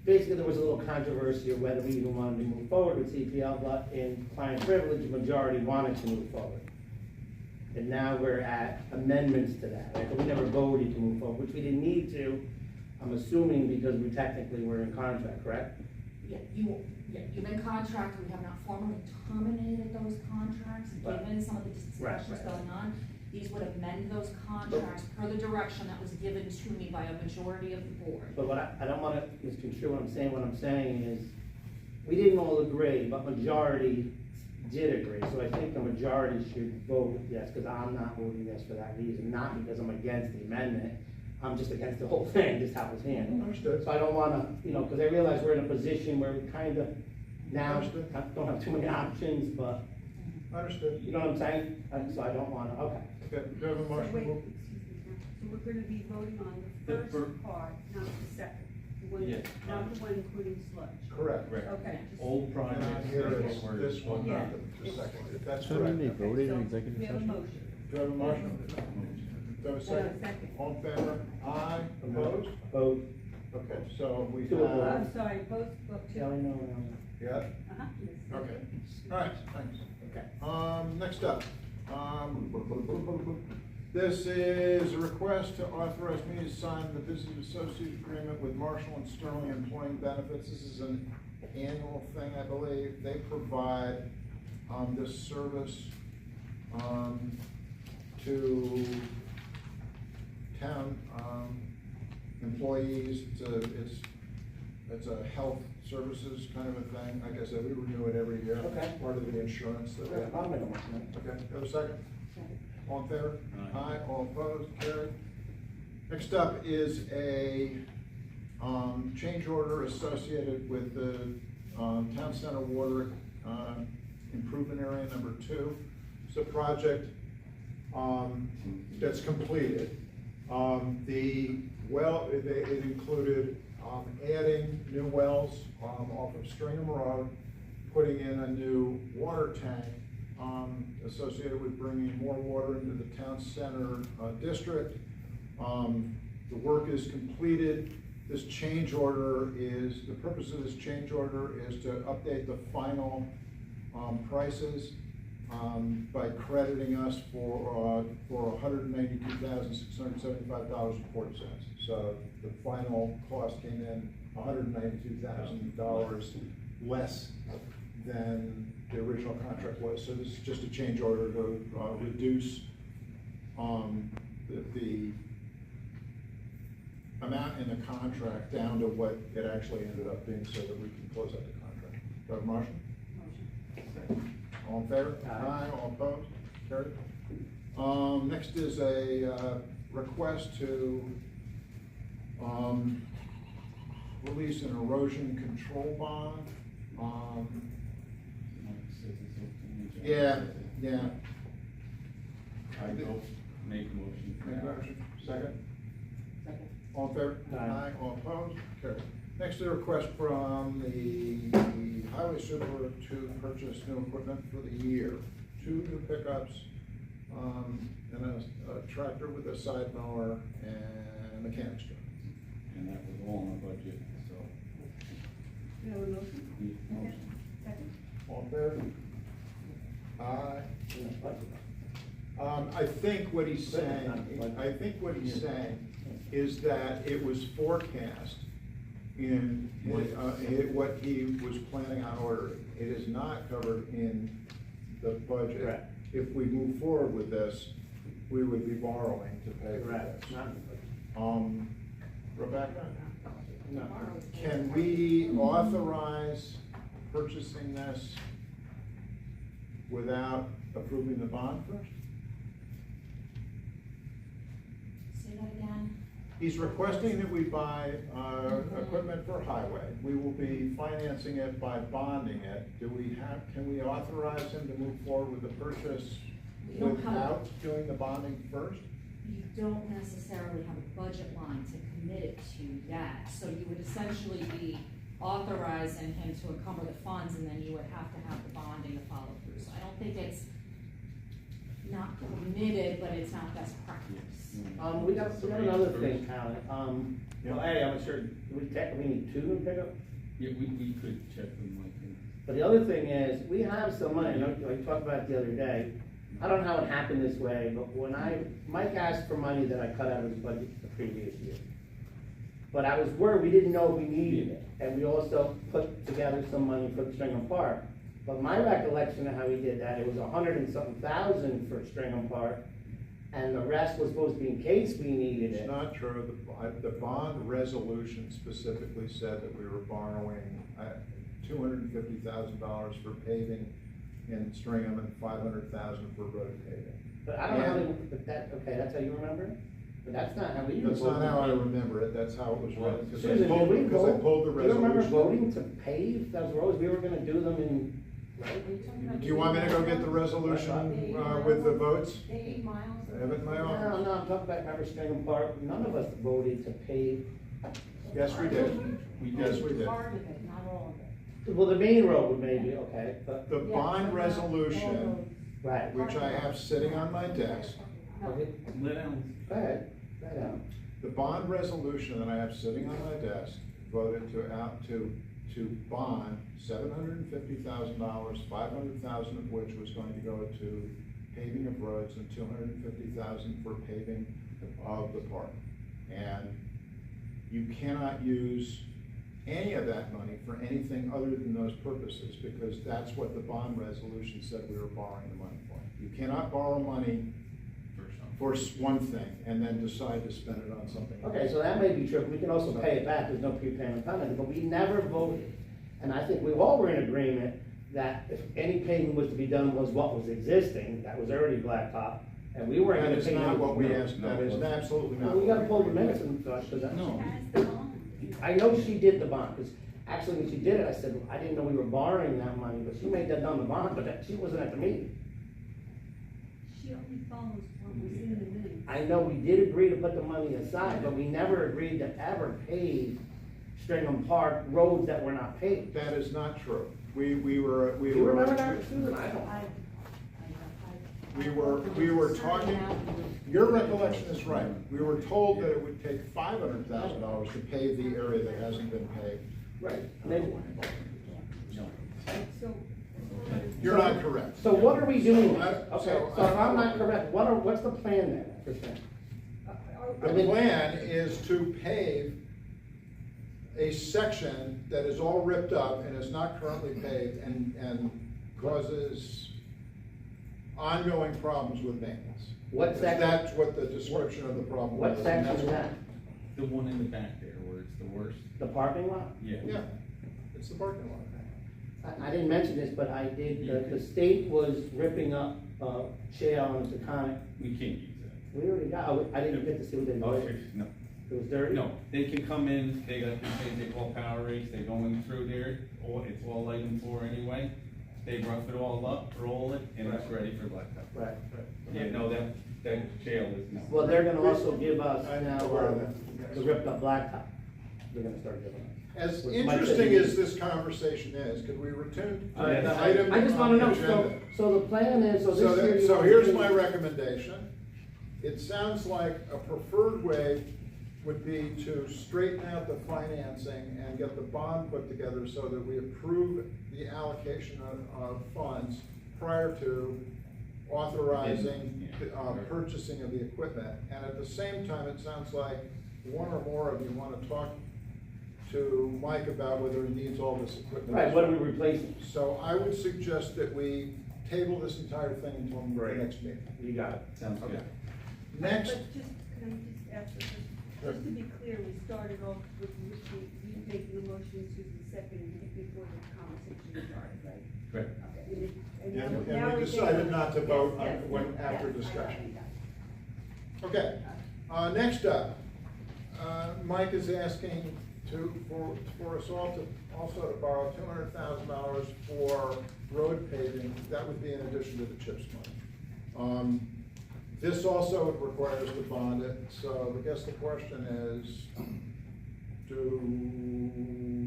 [SPEAKER 3] basically there was a little controversy of whether we even wanted to move forward with CPL, but in client privilege, the majority wanted to move forward. And now we're at amendments to that, right? But we never voted to move forward, which we didn't need to, I'm assuming because we technically were in contract, correct?
[SPEAKER 6] Yeah, you've been contract, we have not formally terminated those contracts,
[SPEAKER 3] Right.
[SPEAKER 6] given some of the discussions
[SPEAKER 3] Right.
[SPEAKER 6] going on. These would amend those contracts per the direction that was given to me by a majority of the board.
[SPEAKER 3] But what I don't wanna misconstrue what I'm saying is, we didn't all agree, but majority did agree, so I think the majority should vote yes, because I'm not voting yes for that reason, not because I'm against the amendment, I'm just against the whole thing, just how it's handled.
[SPEAKER 2] Understood.
[SPEAKER 3] So I don't wanna, because I realize we're in a position where we kind of now
[SPEAKER 2] Understood.
[SPEAKER 3] don't have too many options, but,
[SPEAKER 2] Understood.
[SPEAKER 3] you know what I'm saying? So I don't wanna, okay.
[SPEAKER 2] Okay, do you have a
[SPEAKER 7] So
[SPEAKER 2] motion?
[SPEAKER 7] wait, excuse me, so we're gonna be voting on the
[SPEAKER 5] The
[SPEAKER 7] first part, not the second, the one,
[SPEAKER 5] Yes.
[SPEAKER 7] not the one including sludge.
[SPEAKER 2] Correct.
[SPEAKER 7] Okay. just-
[SPEAKER 5] Old
[SPEAKER 2] And
[SPEAKER 5] project.
[SPEAKER 2] here is this one,
[SPEAKER 7] Yeah.
[SPEAKER 2] not the second, that's
[SPEAKER 1] So then they
[SPEAKER 2] correct.
[SPEAKER 1] voted in
[SPEAKER 7] So
[SPEAKER 1] executive
[SPEAKER 7] we have a
[SPEAKER 1] session?
[SPEAKER 7] motion.
[SPEAKER 2] Do you have a motion? Do you have a second?
[SPEAKER 7] Second.
[SPEAKER 2] All in favor? Aye, opposed?
[SPEAKER 3] Vote.
[SPEAKER 2] Okay, so we
[SPEAKER 3] Two of
[SPEAKER 7] I'm
[SPEAKER 2] have,
[SPEAKER 7] sorry, both, two.
[SPEAKER 3] Yeah, I know.
[SPEAKER 2] yeah,
[SPEAKER 7] Uh-huh. Yes.
[SPEAKER 2] okay, all right, thanks.
[SPEAKER 3] Okay.
[SPEAKER 2] Next up, this is a request to authorize me to sign the business associate agreement with Marshall and Sterling Employee Benefits. This is an annual thing, I believe. They provide, this service, to town, employees. It's a health services kind of a thing. Like I said, we renew it every year.
[SPEAKER 3] Okay.
[SPEAKER 2] Part of the insurance that we have.
[SPEAKER 3] I'll make a motion.
[SPEAKER 2] Okay, have a second?
[SPEAKER 7] Second.
[SPEAKER 2] All in favor?
[SPEAKER 5] Aye.
[SPEAKER 2] All opposed, carried. Next up is a, change order associated with the, Town Center Water, Improvement Area number 2. It's a project, that's completed. It included, adding new wells, off of Stringham Road, putting in a new water tank, associated with bringing more water into the town center, district. The work is completed. This change order is, the purpose of this change order is to update the final, prices, by crediting us for $192,675.40. So the final cost came in $192,000 less than the original contract was. So this is just a change order to reduce the amount in the contract down to what it actually ended up being, so that we can close out the contract. Do I have a motion?
[SPEAKER 7] Motion.
[SPEAKER 2] All in favor?
[SPEAKER 3] Aye.
[SPEAKER 2] All opposed? Carried. Next is a request to release an erosion control bond. Yeah.
[SPEAKER 5] I go make a motion for
[SPEAKER 2] Make a
[SPEAKER 5] that.
[SPEAKER 2] motion. Second?
[SPEAKER 3] Second.
[SPEAKER 2] All in favor?
[SPEAKER 3] Aye.
[SPEAKER 2] All opposed? Carried. Next is a request from the highway super to purchase new equipment for the year. 2 new pickups, and a tractor with a side mower and a mechanic's truck.
[SPEAKER 5] And that was all in the budget, so.
[SPEAKER 7] We have a motion?
[SPEAKER 5] Need a
[SPEAKER 7] Okay.
[SPEAKER 5] motion.
[SPEAKER 7] Second.
[SPEAKER 2] All in favor? Aye. I think what he's saying is that it was forecast in what he was planning on ordering. It is not covered in the budget.
[SPEAKER 3] Correct.
[SPEAKER 2] If we move forward with this, we would be borrowing to pay for
[SPEAKER 3] Correct.
[SPEAKER 2] this.
[SPEAKER 3] Not-
[SPEAKER 2] Rebecca,
[SPEAKER 3] No.
[SPEAKER 2] can we authorize purchasing this without approving the bond first?
[SPEAKER 6] Say that again?
[SPEAKER 2] He's requesting that we buy, equipment for highway. We will be financing it by bonding it. Can we authorize him to move forward with the purchase
[SPEAKER 6] We don't have-
[SPEAKER 2] without doing the bonding first?
[SPEAKER 6] You don't necessarily have a budget line to commit it to yet, so you would essentially be authorizing him to encumber the funds, and then you would have to have the bonding to follow through. So I don't think it's not permitted, but it's not best practice.
[SPEAKER 3] We got another thing, Alan, well, A, I'm sure, we need two new pickup?
[SPEAKER 5] Yeah, we could check with Mike.
[SPEAKER 3] But the other thing is, we have some money, we talked about it the other day. I don't know how it happened this way, but when Mike asked for money that I cut out of his budget the previous year. But I was worried, we didn't know if we needed it, and we also put together some money for the Stringham Park. But my recollection of how we did that, it was 100 and something thousand for Stringham Park, and the rest was supposed to be in case we needed
[SPEAKER 2] It's
[SPEAKER 3] it.
[SPEAKER 2] not true. The bond resolution specifically said that we were borrowing $250,000 for paving in Stringham and $500,000 for road paving.
[SPEAKER 3] But I don't know how they, but that, okay, that's how you remember it? But that's not how we.
[SPEAKER 2] That's not how I remember it, that's how it was written. Because I
[SPEAKER 3] Susan, did we
[SPEAKER 2] because I
[SPEAKER 3] vote?
[SPEAKER 2] pulled the
[SPEAKER 3] Do you remember
[SPEAKER 2] resolution.
[SPEAKER 3] voting to pave those roads? We were gonna do them in, right?
[SPEAKER 2] Do you want me to go get the resolution with the votes?
[SPEAKER 7] The 8 miles.
[SPEAKER 2] I have it in my
[SPEAKER 3] No,
[SPEAKER 2] office.
[SPEAKER 3] no, I'm talking about, remember Stringham Park? None of us voted to pave,
[SPEAKER 2] Yes, we did. Yes, we did.
[SPEAKER 7] Part of it, not all of it.
[SPEAKER 3] well, the main road would maybe, okay, but,
[SPEAKER 2] The
[SPEAKER 7] Yeah,
[SPEAKER 2] bond
[SPEAKER 7] but not
[SPEAKER 2] resolution,
[SPEAKER 7] all
[SPEAKER 3] right.
[SPEAKER 2] which I have sitting on my desk,
[SPEAKER 7] No.
[SPEAKER 3] Okay,
[SPEAKER 5] Let Alan.
[SPEAKER 3] go ahead, go ahead.
[SPEAKER 2] the bond resolution that I have sitting on my desk voted to bond $750,000, $500,000 of which was going to go to paving of roads and $250,000 for paving of the park. And you cannot use any of that money for anything other than those purposes, because that's what the bond resolution said we were borrowing the money for. You cannot borrow money for one thing and then decide to spend it on something else.
[SPEAKER 3] Okay, so that may be true, we can also pay it back, there's no prepayment penalty, but we never voted. And I think we all were in agreement that if any paving was to be done was what was existing, that was already blacktop, and we weren't
[SPEAKER 2] That
[SPEAKER 3] gonna
[SPEAKER 2] is
[SPEAKER 3] pay.
[SPEAKER 2] not what we
[SPEAKER 3] no.
[SPEAKER 2] asked, that is absolutely not.
[SPEAKER 3] Well, we gotta
[SPEAKER 2] what
[SPEAKER 3] pull the
[SPEAKER 2] we
[SPEAKER 3] minutes
[SPEAKER 2] agreed.
[SPEAKER 3] and, cause that.
[SPEAKER 5] No.
[SPEAKER 3] I know she did the bond, because actually when she did it, I said, I didn't know we were borrowing that money, but she made that done the bond, but that, she wasn't at the meeting.
[SPEAKER 7] She only follows what was in the minutes.
[SPEAKER 3] I know we did agree to put the money aside, but we never agreed to ever pave Stringham Park roads that were not paved.
[SPEAKER 2] That is not true. We
[SPEAKER 3] Do you
[SPEAKER 2] were.
[SPEAKER 3] remember that, Susan? I don't.
[SPEAKER 2] We were talking, your recollection is right. We were told that it would take $500,000 to pave the area that hasn't been paved.
[SPEAKER 3] Right. Maybe.
[SPEAKER 7] So.
[SPEAKER 2] You're not correct.
[SPEAKER 3] So what are we doing?
[SPEAKER 2] So,
[SPEAKER 3] Okay,
[SPEAKER 2] so-
[SPEAKER 3] so if I'm not correct, what's the plan then, for Stringham?
[SPEAKER 2] The plan is to pave a section that is all ripped up and is not currently paved and causes ongoing problems with maintenance.
[SPEAKER 3] What section?
[SPEAKER 2] That's what the description of the problem
[SPEAKER 3] What
[SPEAKER 2] is. and
[SPEAKER 3] section
[SPEAKER 2] that's
[SPEAKER 3] is
[SPEAKER 2] what-
[SPEAKER 3] that?
[SPEAKER 5] The one in the back there where it's the worst.
[SPEAKER 3] The parking lot?
[SPEAKER 5] Yeah.
[SPEAKER 2] Yeah, it's the parking lot.
[SPEAKER 3] I didn't mention this, but I did, the state was ripping up, shale on the Taconic.
[SPEAKER 5] We can't use that.
[SPEAKER 3] We already got, I didn't get to see what they
[SPEAKER 5] Oh,
[SPEAKER 3] did.
[SPEAKER 5] no.
[SPEAKER 3] It was dirty?
[SPEAKER 5] No, they can come in, they got this thing they call power race, they're going through there, it's all lighting for anyway. They rough it all up, roll it, and it's ready for blacktop.
[SPEAKER 3] Right.
[SPEAKER 5] Yeah, no, that shale is.
[SPEAKER 3] Well, they're gonna also give us
[SPEAKER 2] I'm
[SPEAKER 3] now,
[SPEAKER 2] aware of that.
[SPEAKER 3] the ripped up blacktop. They're gonna start giving us.
[SPEAKER 2] As
[SPEAKER 3] Which Mike said
[SPEAKER 2] interesting
[SPEAKER 3] he-
[SPEAKER 2] as this conversation is, could we return to
[SPEAKER 5] Yes.
[SPEAKER 2] the item
[SPEAKER 3] I just
[SPEAKER 2] on
[SPEAKER 3] wanna
[SPEAKER 2] the
[SPEAKER 3] know, so,
[SPEAKER 2] agenda?
[SPEAKER 3] so the plan is, so
[SPEAKER 2] So
[SPEAKER 3] this year. you
[SPEAKER 2] so
[SPEAKER 3] want
[SPEAKER 2] here's
[SPEAKER 3] to-
[SPEAKER 2] my recommendation. It sounds like a preferred way would be to straighten out the financing and get the bond put together so that we approve the allocation of funds prior to authorizing purchasing of the equipment. And at the same time, it sounds like one or more of you want to talk to Mike about whether he needs all this equipment.
[SPEAKER 3] Right, what are we replacing?
[SPEAKER 2] So I would suggest that we table this entire thing until the
[SPEAKER 3] Great.
[SPEAKER 2] next meeting.
[SPEAKER 3] You got it.
[SPEAKER 5] Sounds good.
[SPEAKER 2] Next,
[SPEAKER 7] But just, can I just ask this? Just to be clear, we started off with you making the motion, Susan seconded before the conversation started, right?
[SPEAKER 5] Correct.
[SPEAKER 7] Okay.
[SPEAKER 2] And we decided not to vote on when, after discussion. Okay, next up, Mike is asking for us all to, also to borrow $200,000 for road paving. That would be in addition to the CHIPS money. This also requires to bond it, so I guess the question is, do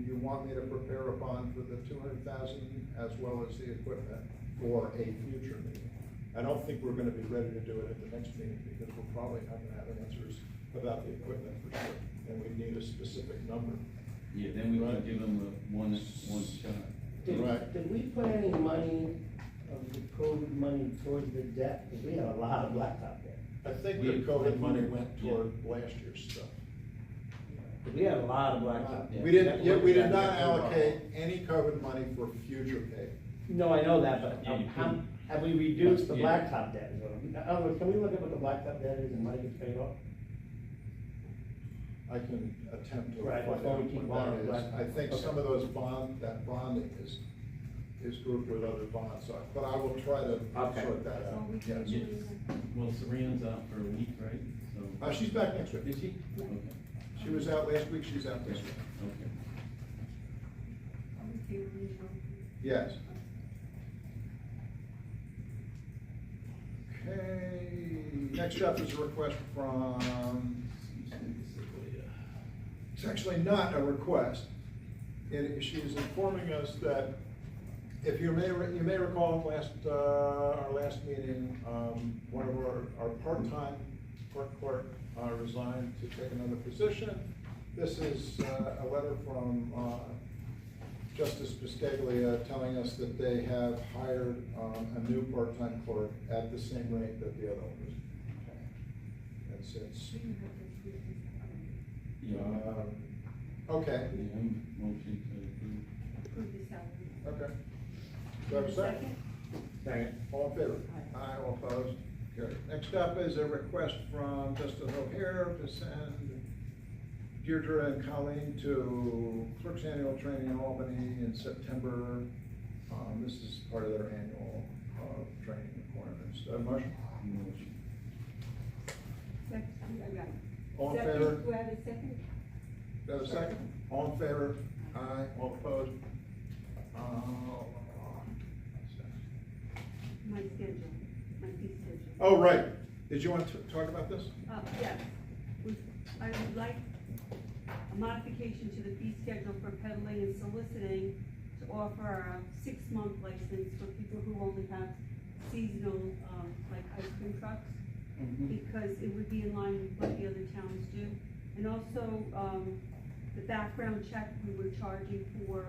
[SPEAKER 2] you want me to prepare a bond for the $200,000 as well as the equipment for a future meeting? I don't think we're gonna be ready to do it at the next meeting, because we're probably not gonna have answers about the equipment for sure, and we need a specific number.
[SPEAKER 5] Yeah, then we can
[SPEAKER 2] Right.
[SPEAKER 5] give them one shot.
[SPEAKER 2] Right.
[SPEAKER 3] Did we put any money of the COVID money towards the debt? Because we had a lot of blacktop debt.
[SPEAKER 2] I think the COVID money went toward last year's stuff.
[SPEAKER 3] We had a lot of blacktop debt.
[SPEAKER 2] We did not allocate any COVID money for future pay.
[SPEAKER 3] No, I know that, but
[SPEAKER 5] Yeah, you
[SPEAKER 3] how, have we reduced the
[SPEAKER 5] Yeah.
[SPEAKER 3] blacktop debt? In other words, can we look at what the blacktop debt is and money gets paid off?
[SPEAKER 2] I can attempt to
[SPEAKER 3] Right,
[SPEAKER 2] find
[SPEAKER 3] before
[SPEAKER 2] out
[SPEAKER 3] we keep
[SPEAKER 2] what
[SPEAKER 3] going,
[SPEAKER 2] that is.
[SPEAKER 3] right.
[SPEAKER 2] I think
[SPEAKER 3] Okay.
[SPEAKER 2] some of those bonding is grouped with other bonds, so, but I will try to
[SPEAKER 3] Okay.
[SPEAKER 2] sort that
[SPEAKER 7] So
[SPEAKER 2] out.
[SPEAKER 7] we can
[SPEAKER 2] Yes.
[SPEAKER 7] do
[SPEAKER 5] Well, Serena's out for a week, right? So.
[SPEAKER 2] She's back next week.
[SPEAKER 5] Is she? Okay,
[SPEAKER 2] She was out last week, she's out this week.
[SPEAKER 5] okay.
[SPEAKER 2] Yes. Okay, next up is a request from, it's actually not a request. She is informing us that, if you may recall, our last meeting, one of our part-time court clerk resigned to take another position. This is a letter from Justice Biscaglia telling us that they have hired a new part-time clerk at the same rate that the other one was paying. And since,
[SPEAKER 5] Yeah.
[SPEAKER 2] okay,
[SPEAKER 5] Yeah, motion to approve.
[SPEAKER 7] Approve the salary.
[SPEAKER 2] okay. Do I have a second?
[SPEAKER 3] Second.
[SPEAKER 2] All in favor? Aye, all opposed? Carried. Next up is a request from Justin O'Hare to send Deirdre and Colleen to clerk's annual training in Albany in September. This is part of their annual training requirements. Do I have a motion?
[SPEAKER 5] Motion.
[SPEAKER 2] All in
[SPEAKER 7] Second.
[SPEAKER 2] favor?
[SPEAKER 7] Do I have a second?
[SPEAKER 2] Do I have a second? All in favor? Aye, all opposed?
[SPEAKER 7] My schedule, my fee schedule.
[SPEAKER 2] Oh, right. Did you want to talk about this?
[SPEAKER 7] Yes, I would like a modification to the fee schedule for peddling and soliciting to offer a 6-month license for people who only have seasonal, like ice cream trucks, because it would be in line with what the other towns do. And also, the background check we were charging for,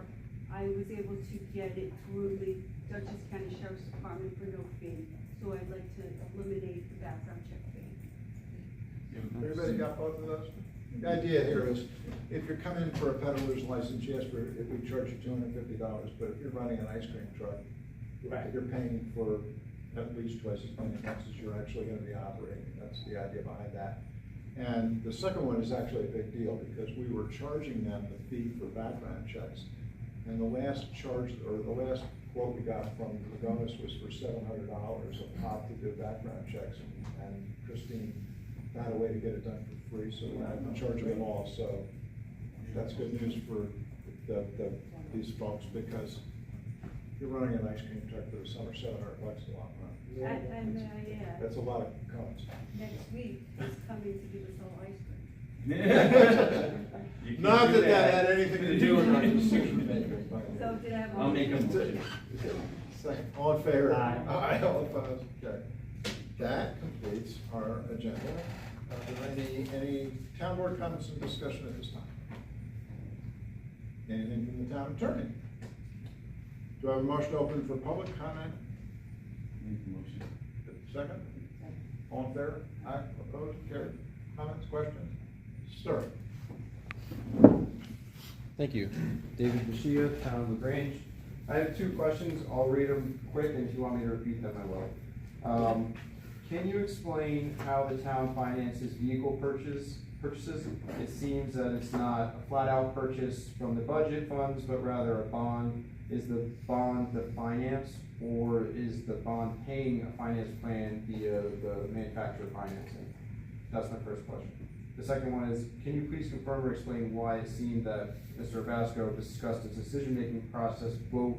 [SPEAKER 7] I was able to get it through the Dutchess County Sheriff's Department for no fee. So I'd like to eliminate the background check fee.
[SPEAKER 2] Everybody got both of those? The idea here is, if you're coming for a peddler's license, yes, we charge you $250, but if you're running an ice cream truck,
[SPEAKER 3] Right.
[SPEAKER 2] you're paying for at least twice as many bucks as you're actually gonna be operating. That's the idea behind that. And the second one is actually a big deal, because we were charging them the fee for background checks. And the last charge, or the last quote we got from Lagonis was for $700 a pop to do background checks, and Christine found a way to get it done for free, so we're not charging them all. So that's good news for these folks, because you're running an ice cream truck for the summer, $700 is a lot of money.
[SPEAKER 7] And
[SPEAKER 2] That's a lot of cones.
[SPEAKER 7] next week is coming to give us all ice cream.
[SPEAKER 5] You can
[SPEAKER 2] Not
[SPEAKER 5] do
[SPEAKER 2] that had anything to do with our decision making.
[SPEAKER 7] So did I have?
[SPEAKER 5] I'll make a motion.
[SPEAKER 2] Second, all in favor?
[SPEAKER 3] Aye.
[SPEAKER 2] Aye, all opposed, okay. That completes our agenda. Are there any town board comments and discussion at this time? Anything from the town attorney? Do I have a motion open for public comment?
[SPEAKER 5] Make a motion.
[SPEAKER 2] Second? All in favor? Aye, opposed, carried. Comments, questions? Sir?
[SPEAKER 1] Thank you. David Bashia, Town of Lagrange. I have 2 questions. I'll read them quick, and if you want me to repeat them, I will. Can you explain how the town finances vehicle purchase purchases. It seems that it's not a flat-out purchase from the budget funds, but rather a bond. Is the bond the finance, or is the bond paying a finance plan via the manufacturer financing? That's my first question. The second one is, can you please confirm or explain why it seemed that Mr. Vasco discussed a decision-making process vote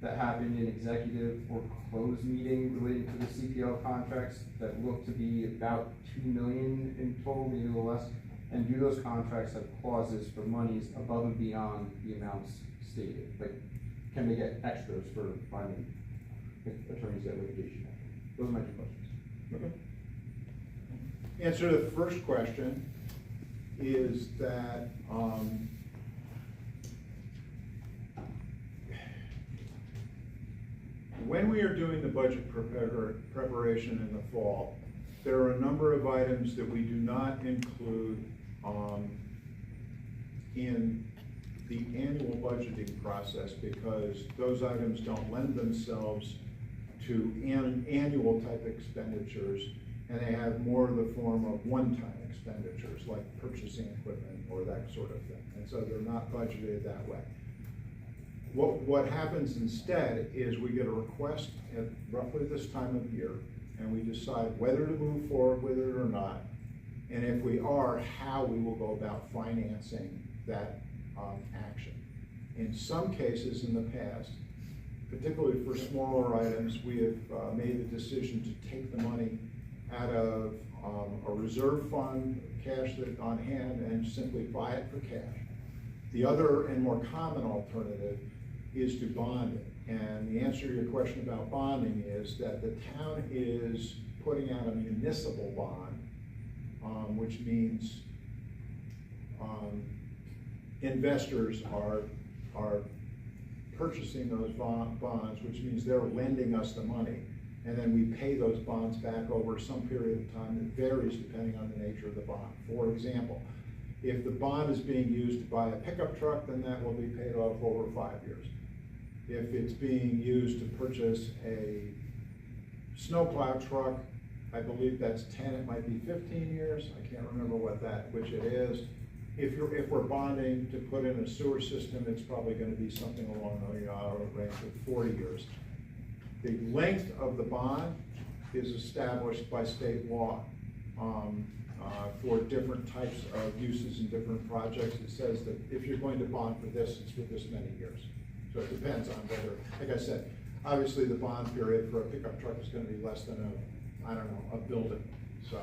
[SPEAKER 1] that happened in executive or closed meeting related to the CPL contracts that looked to be about $2 million in total, maybe a little less? And do those contracts have clauses for monies above and beyond the amounts stated? Like, can they get extras for finding attorneys that litigation? Those are my two questions.
[SPEAKER 2] Okay. Answer to the first question is that when we are doing the budget preparation in the fall, there are a number of items that we do not include in the annual budgeting process because those items don't lend themselves to annual type expenditures, and they have more of the form of one-time expenditures like purchasing equipment or that sort of thing. And so they're not budgeted that way. What happens instead is we get a request at roughly this time of year, and we decide whether to move forward with it or not, and if we are, how we will go about financing that action. In some cases in the past, particularly for smaller items, we have made the decision to take the money out of a reserve fund, cash that on hand, and simply buy it for cash. The other and more common alternative is to bond it. And the answer to your question about bonding is that the town is putting out a municipal bond, which means investors are purchasing those bonds, which means they're lending us the money. And then we pay those bonds back over some period of time that varies depending on the nature of the bond. For example, if the bond is being used to buy a pickup truck, then that will be paid off over 5 years. If it's being used to purchase a snowplow truck, I believe that's 10, it might be 15 years. I can't remember which it is. If we're bonding to put in a sewer system, it's probably going to be something along the range of 40 years. The length of the bond is established by state law for different types of uses and different projects. It says that if you're going to bond for this, it's for this many years. So it depends on whether, like I said, obviously the bond period for a pickup truck is going to be less than a building. So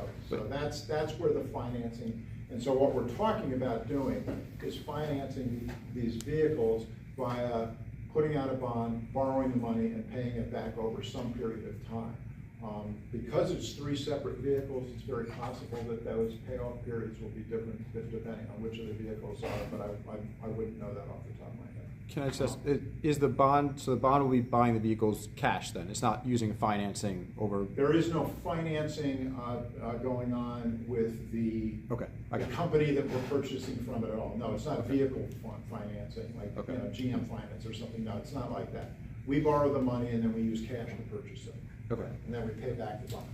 [SPEAKER 2] that's where the financing, and so what we're talking about doing is financing these vehicles via putting out a bond, borrowing the money, and paying it back over some period of time. Because it's 3 separate vehicles, it's very possible that those payoff periods will be different depending on which of the vehicles are, but I wouldn't know that off the top of my head.
[SPEAKER 1] Can I just, is the bond, so the bond will be buying the vehicles cash then? It's not using financing over?
[SPEAKER 2] There is no financing going on with the company that we're purchasing from at all. No, it's not vehicle financing like GM Finance or something. No, it's not like that. We borrow the money and then we use cash to purchase it. Okay. And then we pay back the bond.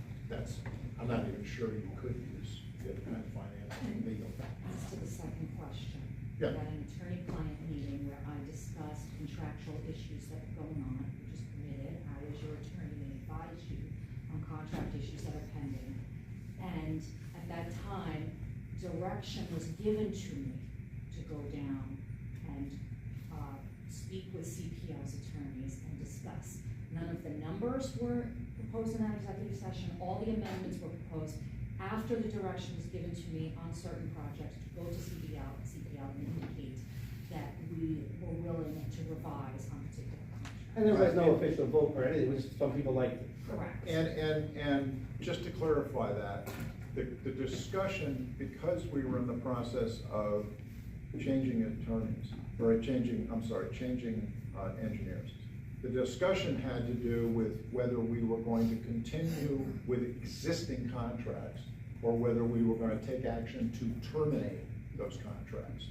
[SPEAKER 2] I'm not even sure you could use the other kind of financing legal.
[SPEAKER 6] As to the second question,
[SPEAKER 2] yeah.
[SPEAKER 6] We had an attorney-client meeting where I discussed contractual issues that are going on, which is permitted. I was your attorney and advised you on contract issues that are pending. And at that time, direction was given to me to go down and speak with CPL's attorneys and discuss. None of the numbers were proposed in that executive session. All the amendments were proposed after the direction was given to me on certain projects to go to CPL and indicate that we were willing to revise on particular contracts.
[SPEAKER 3] And there was no official vote or anything, it was some people liked it.
[SPEAKER 6] Correct.
[SPEAKER 2] And just to clarify that, the discussion, because we were in the process of changing attorneys, or changing engineers, the discussion had to do with whether we were going to continue with existing contracts or whether we were going to take action to terminate those contracts.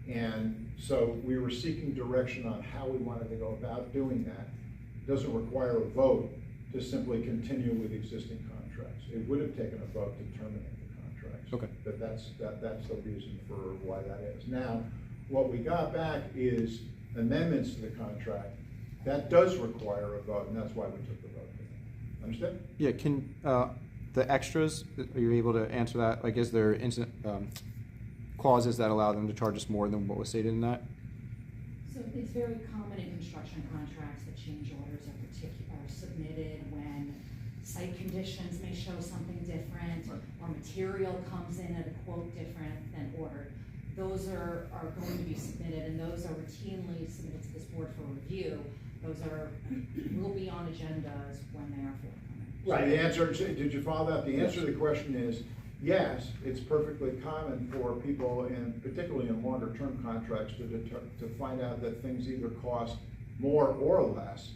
[SPEAKER 2] And so we were seeking direction on how we wanted to go about doing that. It doesn't require a vote to simply continue with existing contracts. It would have taken a vote to terminate the contract. contracts.
[SPEAKER 1] Okay.
[SPEAKER 2] That's the reason for why that is. Now, what we got back is amendments to the contract. That does require a vote, and that's why we took the vote. Understand?
[SPEAKER 1] Yeah, can, the extras, are you able to answer that? Like, is there clauses that allow them to charge us more than what was stated in that?
[SPEAKER 6] So it's very common in construction contracts that change orders are submitted when site conditions may show something different, or material comes in at a quote different than ordered. Those are going to be submitted, and those are routinely submitted to this board for review. Those will be on agendas when they are forthcoming.
[SPEAKER 2] So the answer, did you follow that? The answer to the question is, yes, it's perfectly common for people, and particularly in longer term contracts, to find out that things either cost more or less.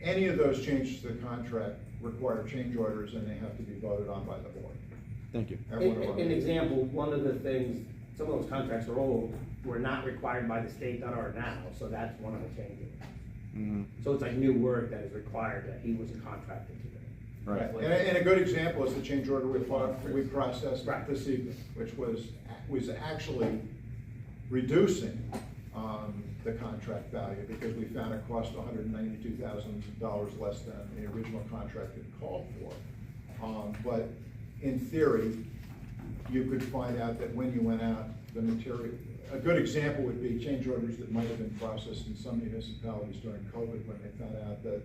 [SPEAKER 2] Any of those changes to the contract require change orders, and they have to be voted on by the board.
[SPEAKER 1] Thank you.
[SPEAKER 3] An example, one of the things, some of those contracts are old, were not required by the state that are now, so that's one of the changes.
[SPEAKER 1] Mm-hmm.
[SPEAKER 3] So it's like new work that is required that he wasn't contracted to do.
[SPEAKER 1] Right.
[SPEAKER 2] And a good example is the change order we processed
[SPEAKER 3] Right.
[SPEAKER 2] this evening, which was actually reducing the contract value, because we found it cost $192,000 less than the original contract had called for. But in theory, you could find out that when you went out, the material, a good example would be change orders that might have been processed in some municipalities during COVID, when they found out that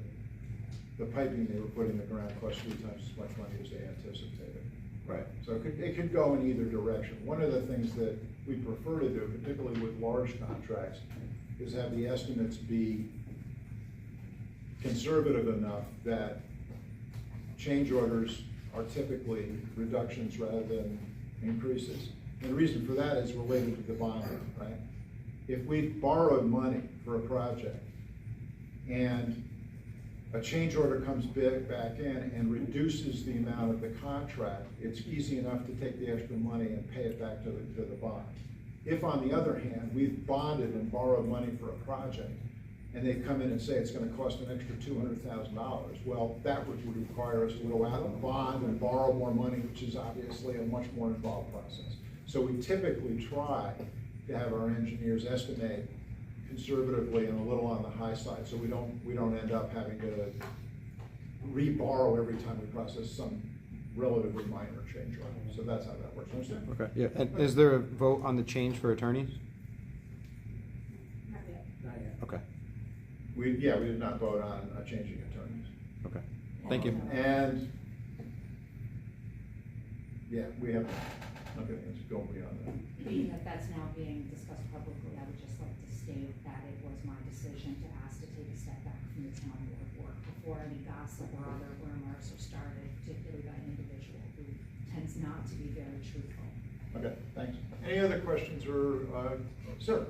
[SPEAKER 2] the piping they were putting in the ground cost 3 times as much money as they anticipated.
[SPEAKER 1] Right.
[SPEAKER 2] So it could go in either direction. One of the things that we prefer to do, particularly with large contracts, is have the estimates be conservative enough that change orders are typically reductions rather than increases. And the reason for that is related to the bonding, right? If we borrowed money for a project and a change order comes back in and reduces the amount of the contract, it's easy enough to take the extra money and pay it back to the bond. If, on the other hand, we've bonded and borrowed money for a project, and they come in and say it's going to cost an extra $200,000, well, that would require us to go out and bond and borrow more money, which is obviously a much more involved process. So we typically try to have our engineers estimate conservatively and a little on the high side, so we don't end up having to re-borrow every time we process some relatively minor change order. So that's how that works. Understand?
[SPEAKER 1] Okay, yeah, and is there a vote on the change for attorneys?
[SPEAKER 7] Not yet.
[SPEAKER 3] Not yet.
[SPEAKER 1] Okay,
[SPEAKER 2] We did not vote on changing attorneys.
[SPEAKER 1] okay, thank you.
[SPEAKER 2] And, yeah, we have, okay, let's go beyond that.
[SPEAKER 6] Being that that's now being discussed publicly, I would just like to state that it was my decision to ask to take a step back from the town board work before any gossip or other rumors are started, particularly by an individual who tends not to be very truthful.
[SPEAKER 2] Okay, thanks. Any other questions or, sir?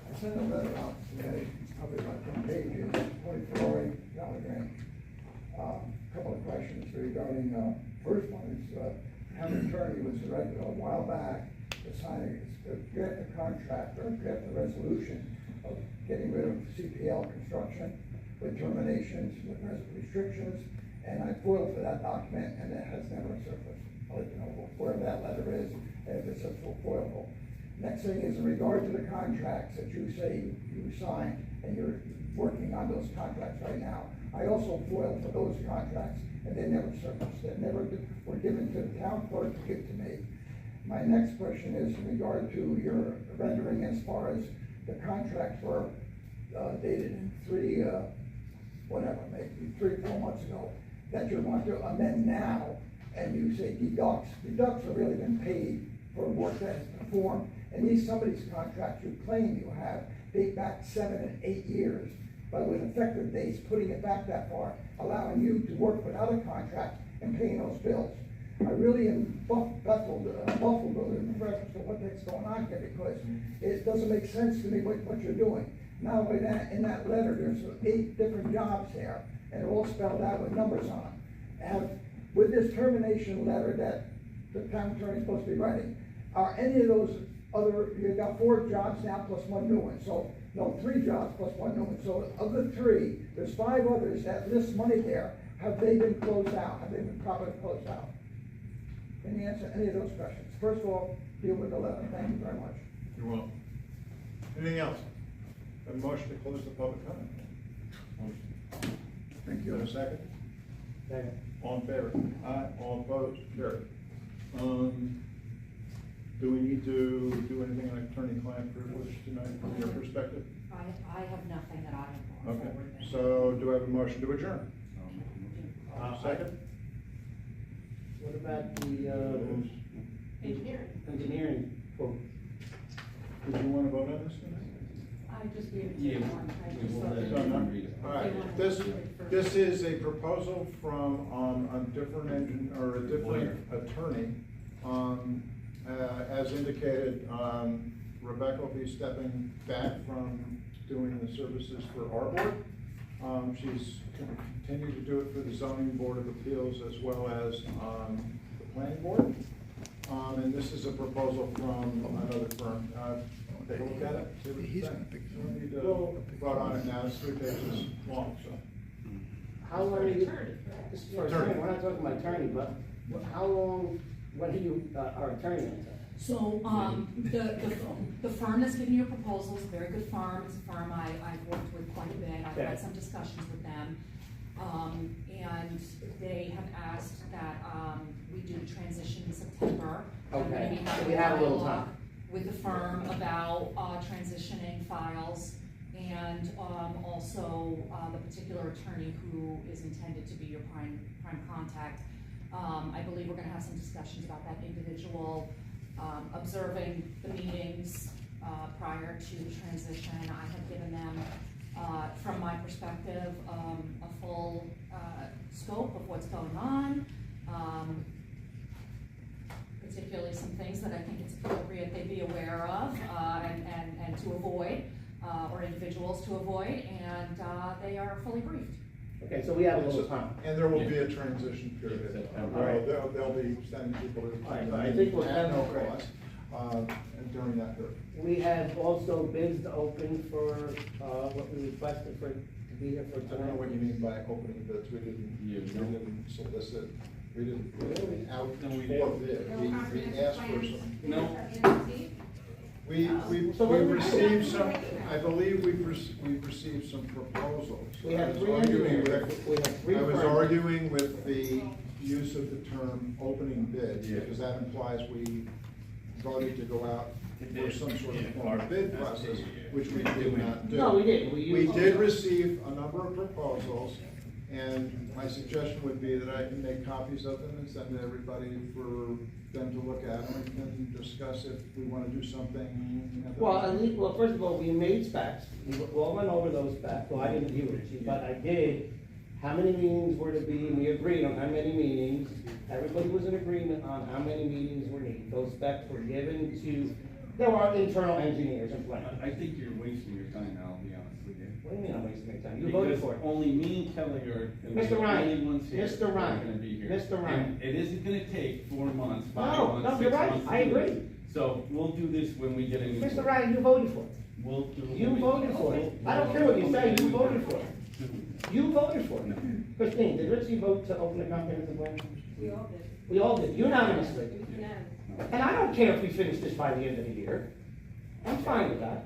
[SPEAKER 8] I sent a letter out today, probably about 10 pages, 24 Lagrange. Couple of questions regarding, first one is, town attorney was directed a while back to get the contract or get the resolution of getting rid of CPL construction with terminations, with restrictions, and I foiled for that document, and it has never surfaced. I'll let you know where that letter is, and if it's foilable. Next thing is in regard to the contracts that you say you signed, and you're working on those contracts right now. I also foiled for those contracts, and they never surfaced. They never were given to the town clerk to give to me. My next question is in regard to your rendering as far as the contracts were dated in maybe 3 or 4 months ago, that you want to amend now, and you say deducts. Deducts have really been paid for work that is performed, and some of these contracts you claim you have date back 7 and 8 years, but with effective dates, putting it back that far, allowing you to work without a contract and paying those bills. I really am baffled in reference to what the heck's going on here, because it doesn't make sense to me what you're doing. Now, in that letter, there's 8 different jobs there, and they're all spelled out with numbers on them. With this termination letter that the town attorney is supposed to be writing, are any of those you've got 4 jobs now plus 1 new one, so, no, 3 jobs plus 1 new one. So of the 3, there's 5 others that list money there. Have they been closed out? Have they been properly closed out? Can you answer any of those questions? First of all, deal with the letter. Thank you very much.
[SPEAKER 2] You're welcome. Anything else? A motion to close the public comment?
[SPEAKER 8] Thank
[SPEAKER 2] You have
[SPEAKER 8] you.
[SPEAKER 2] a second?
[SPEAKER 3] Second.
[SPEAKER 2] All in favor? Aye. All opposed? Carried. Do we need to do anything on attorney-client privilege tonight from your perspective?
[SPEAKER 6] I have nothing that I have gone
[SPEAKER 2] Okay,
[SPEAKER 6] forward with.
[SPEAKER 2] so do I have a motion to adjourn? Second?
[SPEAKER 3] What about the, engineering quote?
[SPEAKER 2] Did you want to vote on this tonight?
[SPEAKER 6] I just gave it to
[SPEAKER 5] Yeah,
[SPEAKER 6] one, I just
[SPEAKER 5] we'll
[SPEAKER 6] thought
[SPEAKER 5] let
[SPEAKER 6] that-
[SPEAKER 2] So, no?
[SPEAKER 5] read it.
[SPEAKER 2] All right, this is a proposal from, a different or a different attorney. As indicated, Rebecca will be stepping back from doing the services for our board. She's going to continue to do it for the zoning board of appeals as well as, the planning board. And this is a proposal from another firm. Take a look at it, see what you think. You don't need to vote on it now, it's 3 pages long, so.
[SPEAKER 3] How long are you, this is for attorney, we're not talking about attorney, but how long, when are you, our attorney on that?
[SPEAKER 6] So, the firm that's giving you a proposal is a very good firm, it's a firm I've worked with quite a bit, I've
[SPEAKER 3] Okay.
[SPEAKER 6] had some discussions with them. And they have asked that, we do the transition in September. I'm gonna
[SPEAKER 3] Okay,
[SPEAKER 6] be
[SPEAKER 3] so
[SPEAKER 6] having
[SPEAKER 3] we have a little
[SPEAKER 6] dialogue
[SPEAKER 3] time.
[SPEAKER 6] with the firm about, transitioning files, and, also, the particular attorney who is intended to be your prime contact. I believe we're gonna have some discussions about that individual, observing the meetings, prior to the transition. I have given them, from my perspective, a full, scope of what's going on. Particularly some things that I think it's appropriate they be aware of, and to avoid, or individuals to avoid, and, they are fully briefed.
[SPEAKER 3] Okay, so we have a little time.
[SPEAKER 2] And there will be a transition period.
[SPEAKER 5] September.
[SPEAKER 3] All right.
[SPEAKER 2] They'll be sending people to.
[SPEAKER 3] All right, so I think we'll
[SPEAKER 2] at
[SPEAKER 3] have-
[SPEAKER 2] no cost, and during that period.
[SPEAKER 3] We have also bids to open for, what we requested for, to be here for
[SPEAKER 2] I don't know what you
[SPEAKER 3] tonight.
[SPEAKER 2] mean by opening bids, we didn't solicit, we didn't put it out
[SPEAKER 5] No, we
[SPEAKER 2] for
[SPEAKER 5] didn't.
[SPEAKER 2] bid, we asked for some.
[SPEAKER 5] No.
[SPEAKER 2] We
[SPEAKER 3] So what do we-
[SPEAKER 2] received some, I believe we've received some proposals.
[SPEAKER 3] We have
[SPEAKER 2] I was
[SPEAKER 3] 3
[SPEAKER 2] arguing
[SPEAKER 3] engineers,
[SPEAKER 2] with-
[SPEAKER 3] we have 3
[SPEAKER 2] I was
[SPEAKER 3] firms.
[SPEAKER 2] arguing with the use of the term opening bid,
[SPEAKER 5] Yeah.
[SPEAKER 2] because that implies we voted to go out for some sort of form of bid process, which we did not do.
[SPEAKER 3] No, we didn't. We
[SPEAKER 2] We
[SPEAKER 3] used-
[SPEAKER 2] did receive a number of proposals, and my suggestion would be that I can make copies of them and send to everybody for them to look at them and discuss if we want to do something.
[SPEAKER 3] Well, at least, well, first of all, we made specs, we all went over those specs, well, I didn't view it, but I did. How many meetings were to be, and we agreed on how many meetings, everybody was in agreement on how many meetings were needed. Those specs were given to, there were internal engineers and planners.
[SPEAKER 5] I think you're wasting your time, I'll be honest with you.
[SPEAKER 3] What do you mean I'm wasting my time? You voted for it.
[SPEAKER 5] Because only me and Kelly are gonna be
[SPEAKER 3] Mr.
[SPEAKER 5] the
[SPEAKER 3] Ryan,
[SPEAKER 5] only ones here.
[SPEAKER 3] Mr.
[SPEAKER 5] that are
[SPEAKER 3] Ryan,
[SPEAKER 5] gonna be here.
[SPEAKER 3] Mr. Ryan.
[SPEAKER 5] And it isn't gonna take 4 months, 5
[SPEAKER 3] No,
[SPEAKER 5] months,
[SPEAKER 3] no,
[SPEAKER 5] 6
[SPEAKER 3] you're right.
[SPEAKER 5] months.
[SPEAKER 3] I
[SPEAKER 5] to do it.
[SPEAKER 3] agree.
[SPEAKER 5] So we'll do this when we get a new.
[SPEAKER 3] Mr. Ryan, you voted for it.
[SPEAKER 5] We'll do. it
[SPEAKER 3] You
[SPEAKER 5] when we-
[SPEAKER 3] voted for it. I don't care what you say, you voted for it. You voted for it. Christine, did Richie vote to open the comprehensive plan?
[SPEAKER 7] We all did.
[SPEAKER 3] We all did, unanimously.
[SPEAKER 7] Unanimous.
[SPEAKER 3] And I don't care if we finish this by the end of the year. I'm fine with that.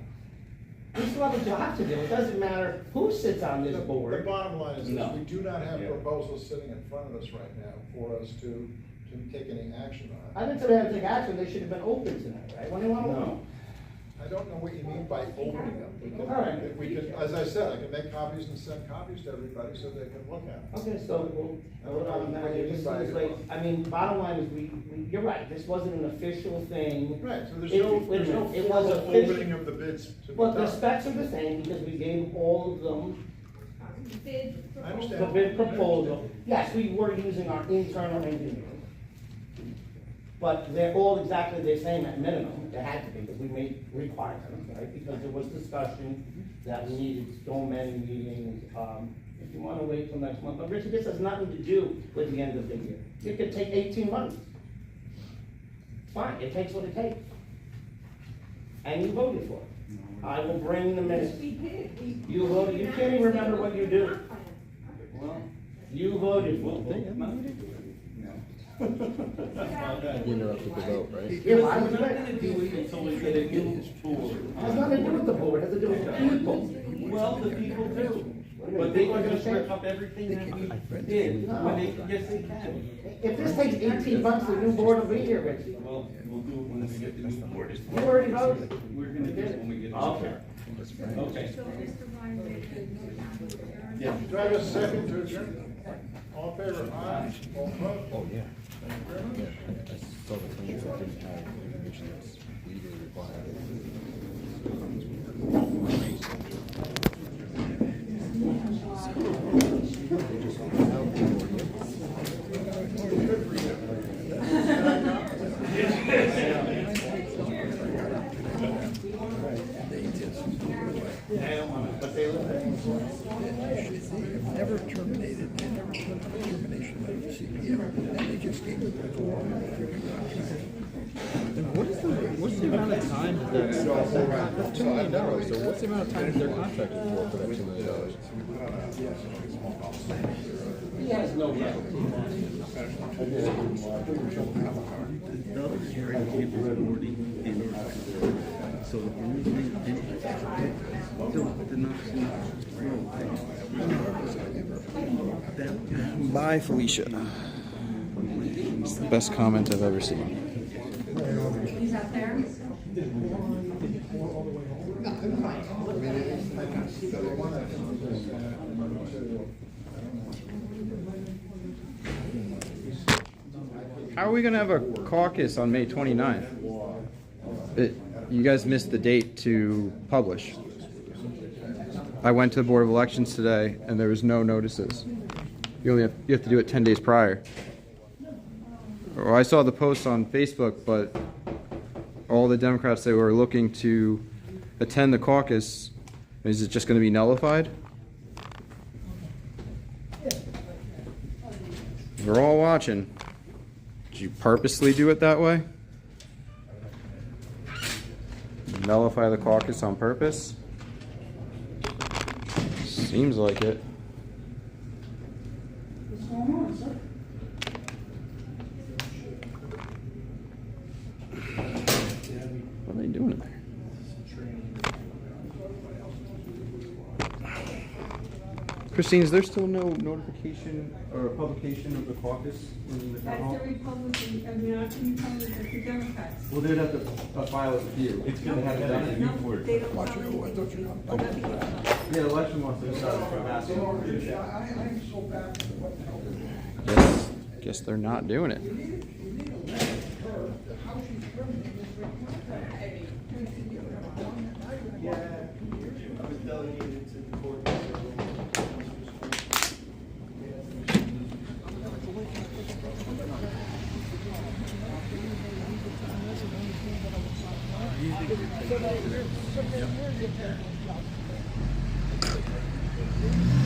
[SPEAKER 3] We still have a job to do. It doesn't matter who sits on this
[SPEAKER 2] The
[SPEAKER 3] board.
[SPEAKER 2] bottom line is
[SPEAKER 5] No.
[SPEAKER 2] this, we do not have
[SPEAKER 5] Yeah.
[SPEAKER 2] proposals sitting in front of us right now for us to take any action on.
[SPEAKER 3] I didn't say they had to take action. They should have been open tonight, right? When they want to
[SPEAKER 5] No.
[SPEAKER 3] open.
[SPEAKER 2] I don't know what you mean by opening them.
[SPEAKER 3] All right.
[SPEAKER 2] We can, as I said, I can make copies and send copies to everybody so they can look at them.
[SPEAKER 3] Okay, so we'll vote on that.
[SPEAKER 2] What do you mean by-
[SPEAKER 3] I mean, bottom line is you're right. This wasn't an official thing.
[SPEAKER 2] Right, so there's
[SPEAKER 3] It-
[SPEAKER 2] no,
[SPEAKER 3] wait a
[SPEAKER 2] there's no
[SPEAKER 3] minute, it was
[SPEAKER 2] formal
[SPEAKER 3] official-
[SPEAKER 2] opening of the bids to be
[SPEAKER 3] Well, the
[SPEAKER 2] done.
[SPEAKER 3] specs are the same because we gave all of them
[SPEAKER 7] Bid
[SPEAKER 2] I understand.
[SPEAKER 3] the bid proposal. Yes, we were using our internal engineers. But they're all exactly the same at minimum, they had to be, because we made requirements, right? Because there was discussion that we needed so many meetings. If you wanna wait till next month, but Richard, this has nothing to do with the end of the year. It could take 18 months. Fine, it takes what it takes. And you voted for it. I will bring the minutes.
[SPEAKER 7] We did.
[SPEAKER 3] You voted, you can't even remember what you do.
[SPEAKER 5] Well,
[SPEAKER 3] You voted for
[SPEAKER 5] well,
[SPEAKER 3] it.
[SPEAKER 5] no.
[SPEAKER 1] You interrupted the vote, right?
[SPEAKER 3] Yeah, well, I was
[SPEAKER 5] We're not
[SPEAKER 3] right.
[SPEAKER 5] gonna do it until we get a new board.
[SPEAKER 3] It has nothing to do with the board, it has to do with the people.
[SPEAKER 5] Well, the people do, but they are gonna rip up everything that we did, when they, yes, they can.
[SPEAKER 3] If this takes 18 months, the new board will be here, Rich.
[SPEAKER 5] Well, we'll do it when we get the new board.
[SPEAKER 3] You already voted.
[SPEAKER 5] We're gonna do it when we get it.
[SPEAKER 3] Okay.
[SPEAKER 5] Okay.
[SPEAKER 7] So Mr. Ryan made the
[SPEAKER 5] Yeah.
[SPEAKER 2] Do I have a second to adjourn? All in favor, aye, all opposed?
[SPEAKER 1] Oh, yeah.
[SPEAKER 2] Thank you very much.
[SPEAKER 1] Yeah, I saw the claims that didn't have information that's legally required.
[SPEAKER 8] Never terminated, they never put a termination of the CPL, and they just gave it the
[SPEAKER 1] What's the amount of time that that's $2 million? So what's the amount of time that they're contracted for that $2 million? Bye, Felicia. It's the best comment I've ever seen.
[SPEAKER 6] He's out there.
[SPEAKER 1] How are we gonna have a caucus on May 29th? You guys missed the date to publish. I went to the Board of Elections today and there was no notices. You have to do it 10 days prior. Well, I saw the post on Facebook, but all the Democrats that were looking to attend the caucus, is it just gonna be nullified? We're all watching. Did you purposely do it that way? Nullify the caucus on purpose? Seems like it.
[SPEAKER 7] What's going on, sir?
[SPEAKER 1] What are they doing in there? Christine, is there still no notification or publication of the caucus in the town
[SPEAKER 7] That's
[SPEAKER 1] hall?
[SPEAKER 7] the Republican, I mean, not the Republicans, that's the Democrats.
[SPEAKER 1] Well, they'd have to file it with you. It's
[SPEAKER 7] No,
[SPEAKER 1] gonna have it done in
[SPEAKER 7] no,
[SPEAKER 1] Newport.
[SPEAKER 7] they don't.
[SPEAKER 8] Watch it,
[SPEAKER 7] follow
[SPEAKER 8] I thought you know.
[SPEAKER 7] Well, that'd be-
[SPEAKER 1] Yeah, the election wants to decide for mass.
[SPEAKER 8] I'm so bad with what the hell is it?
[SPEAKER 1] Guess they're not doing it.
[SPEAKER 3] Yeah, I was delegated to the board.
[SPEAKER 8] Thank you.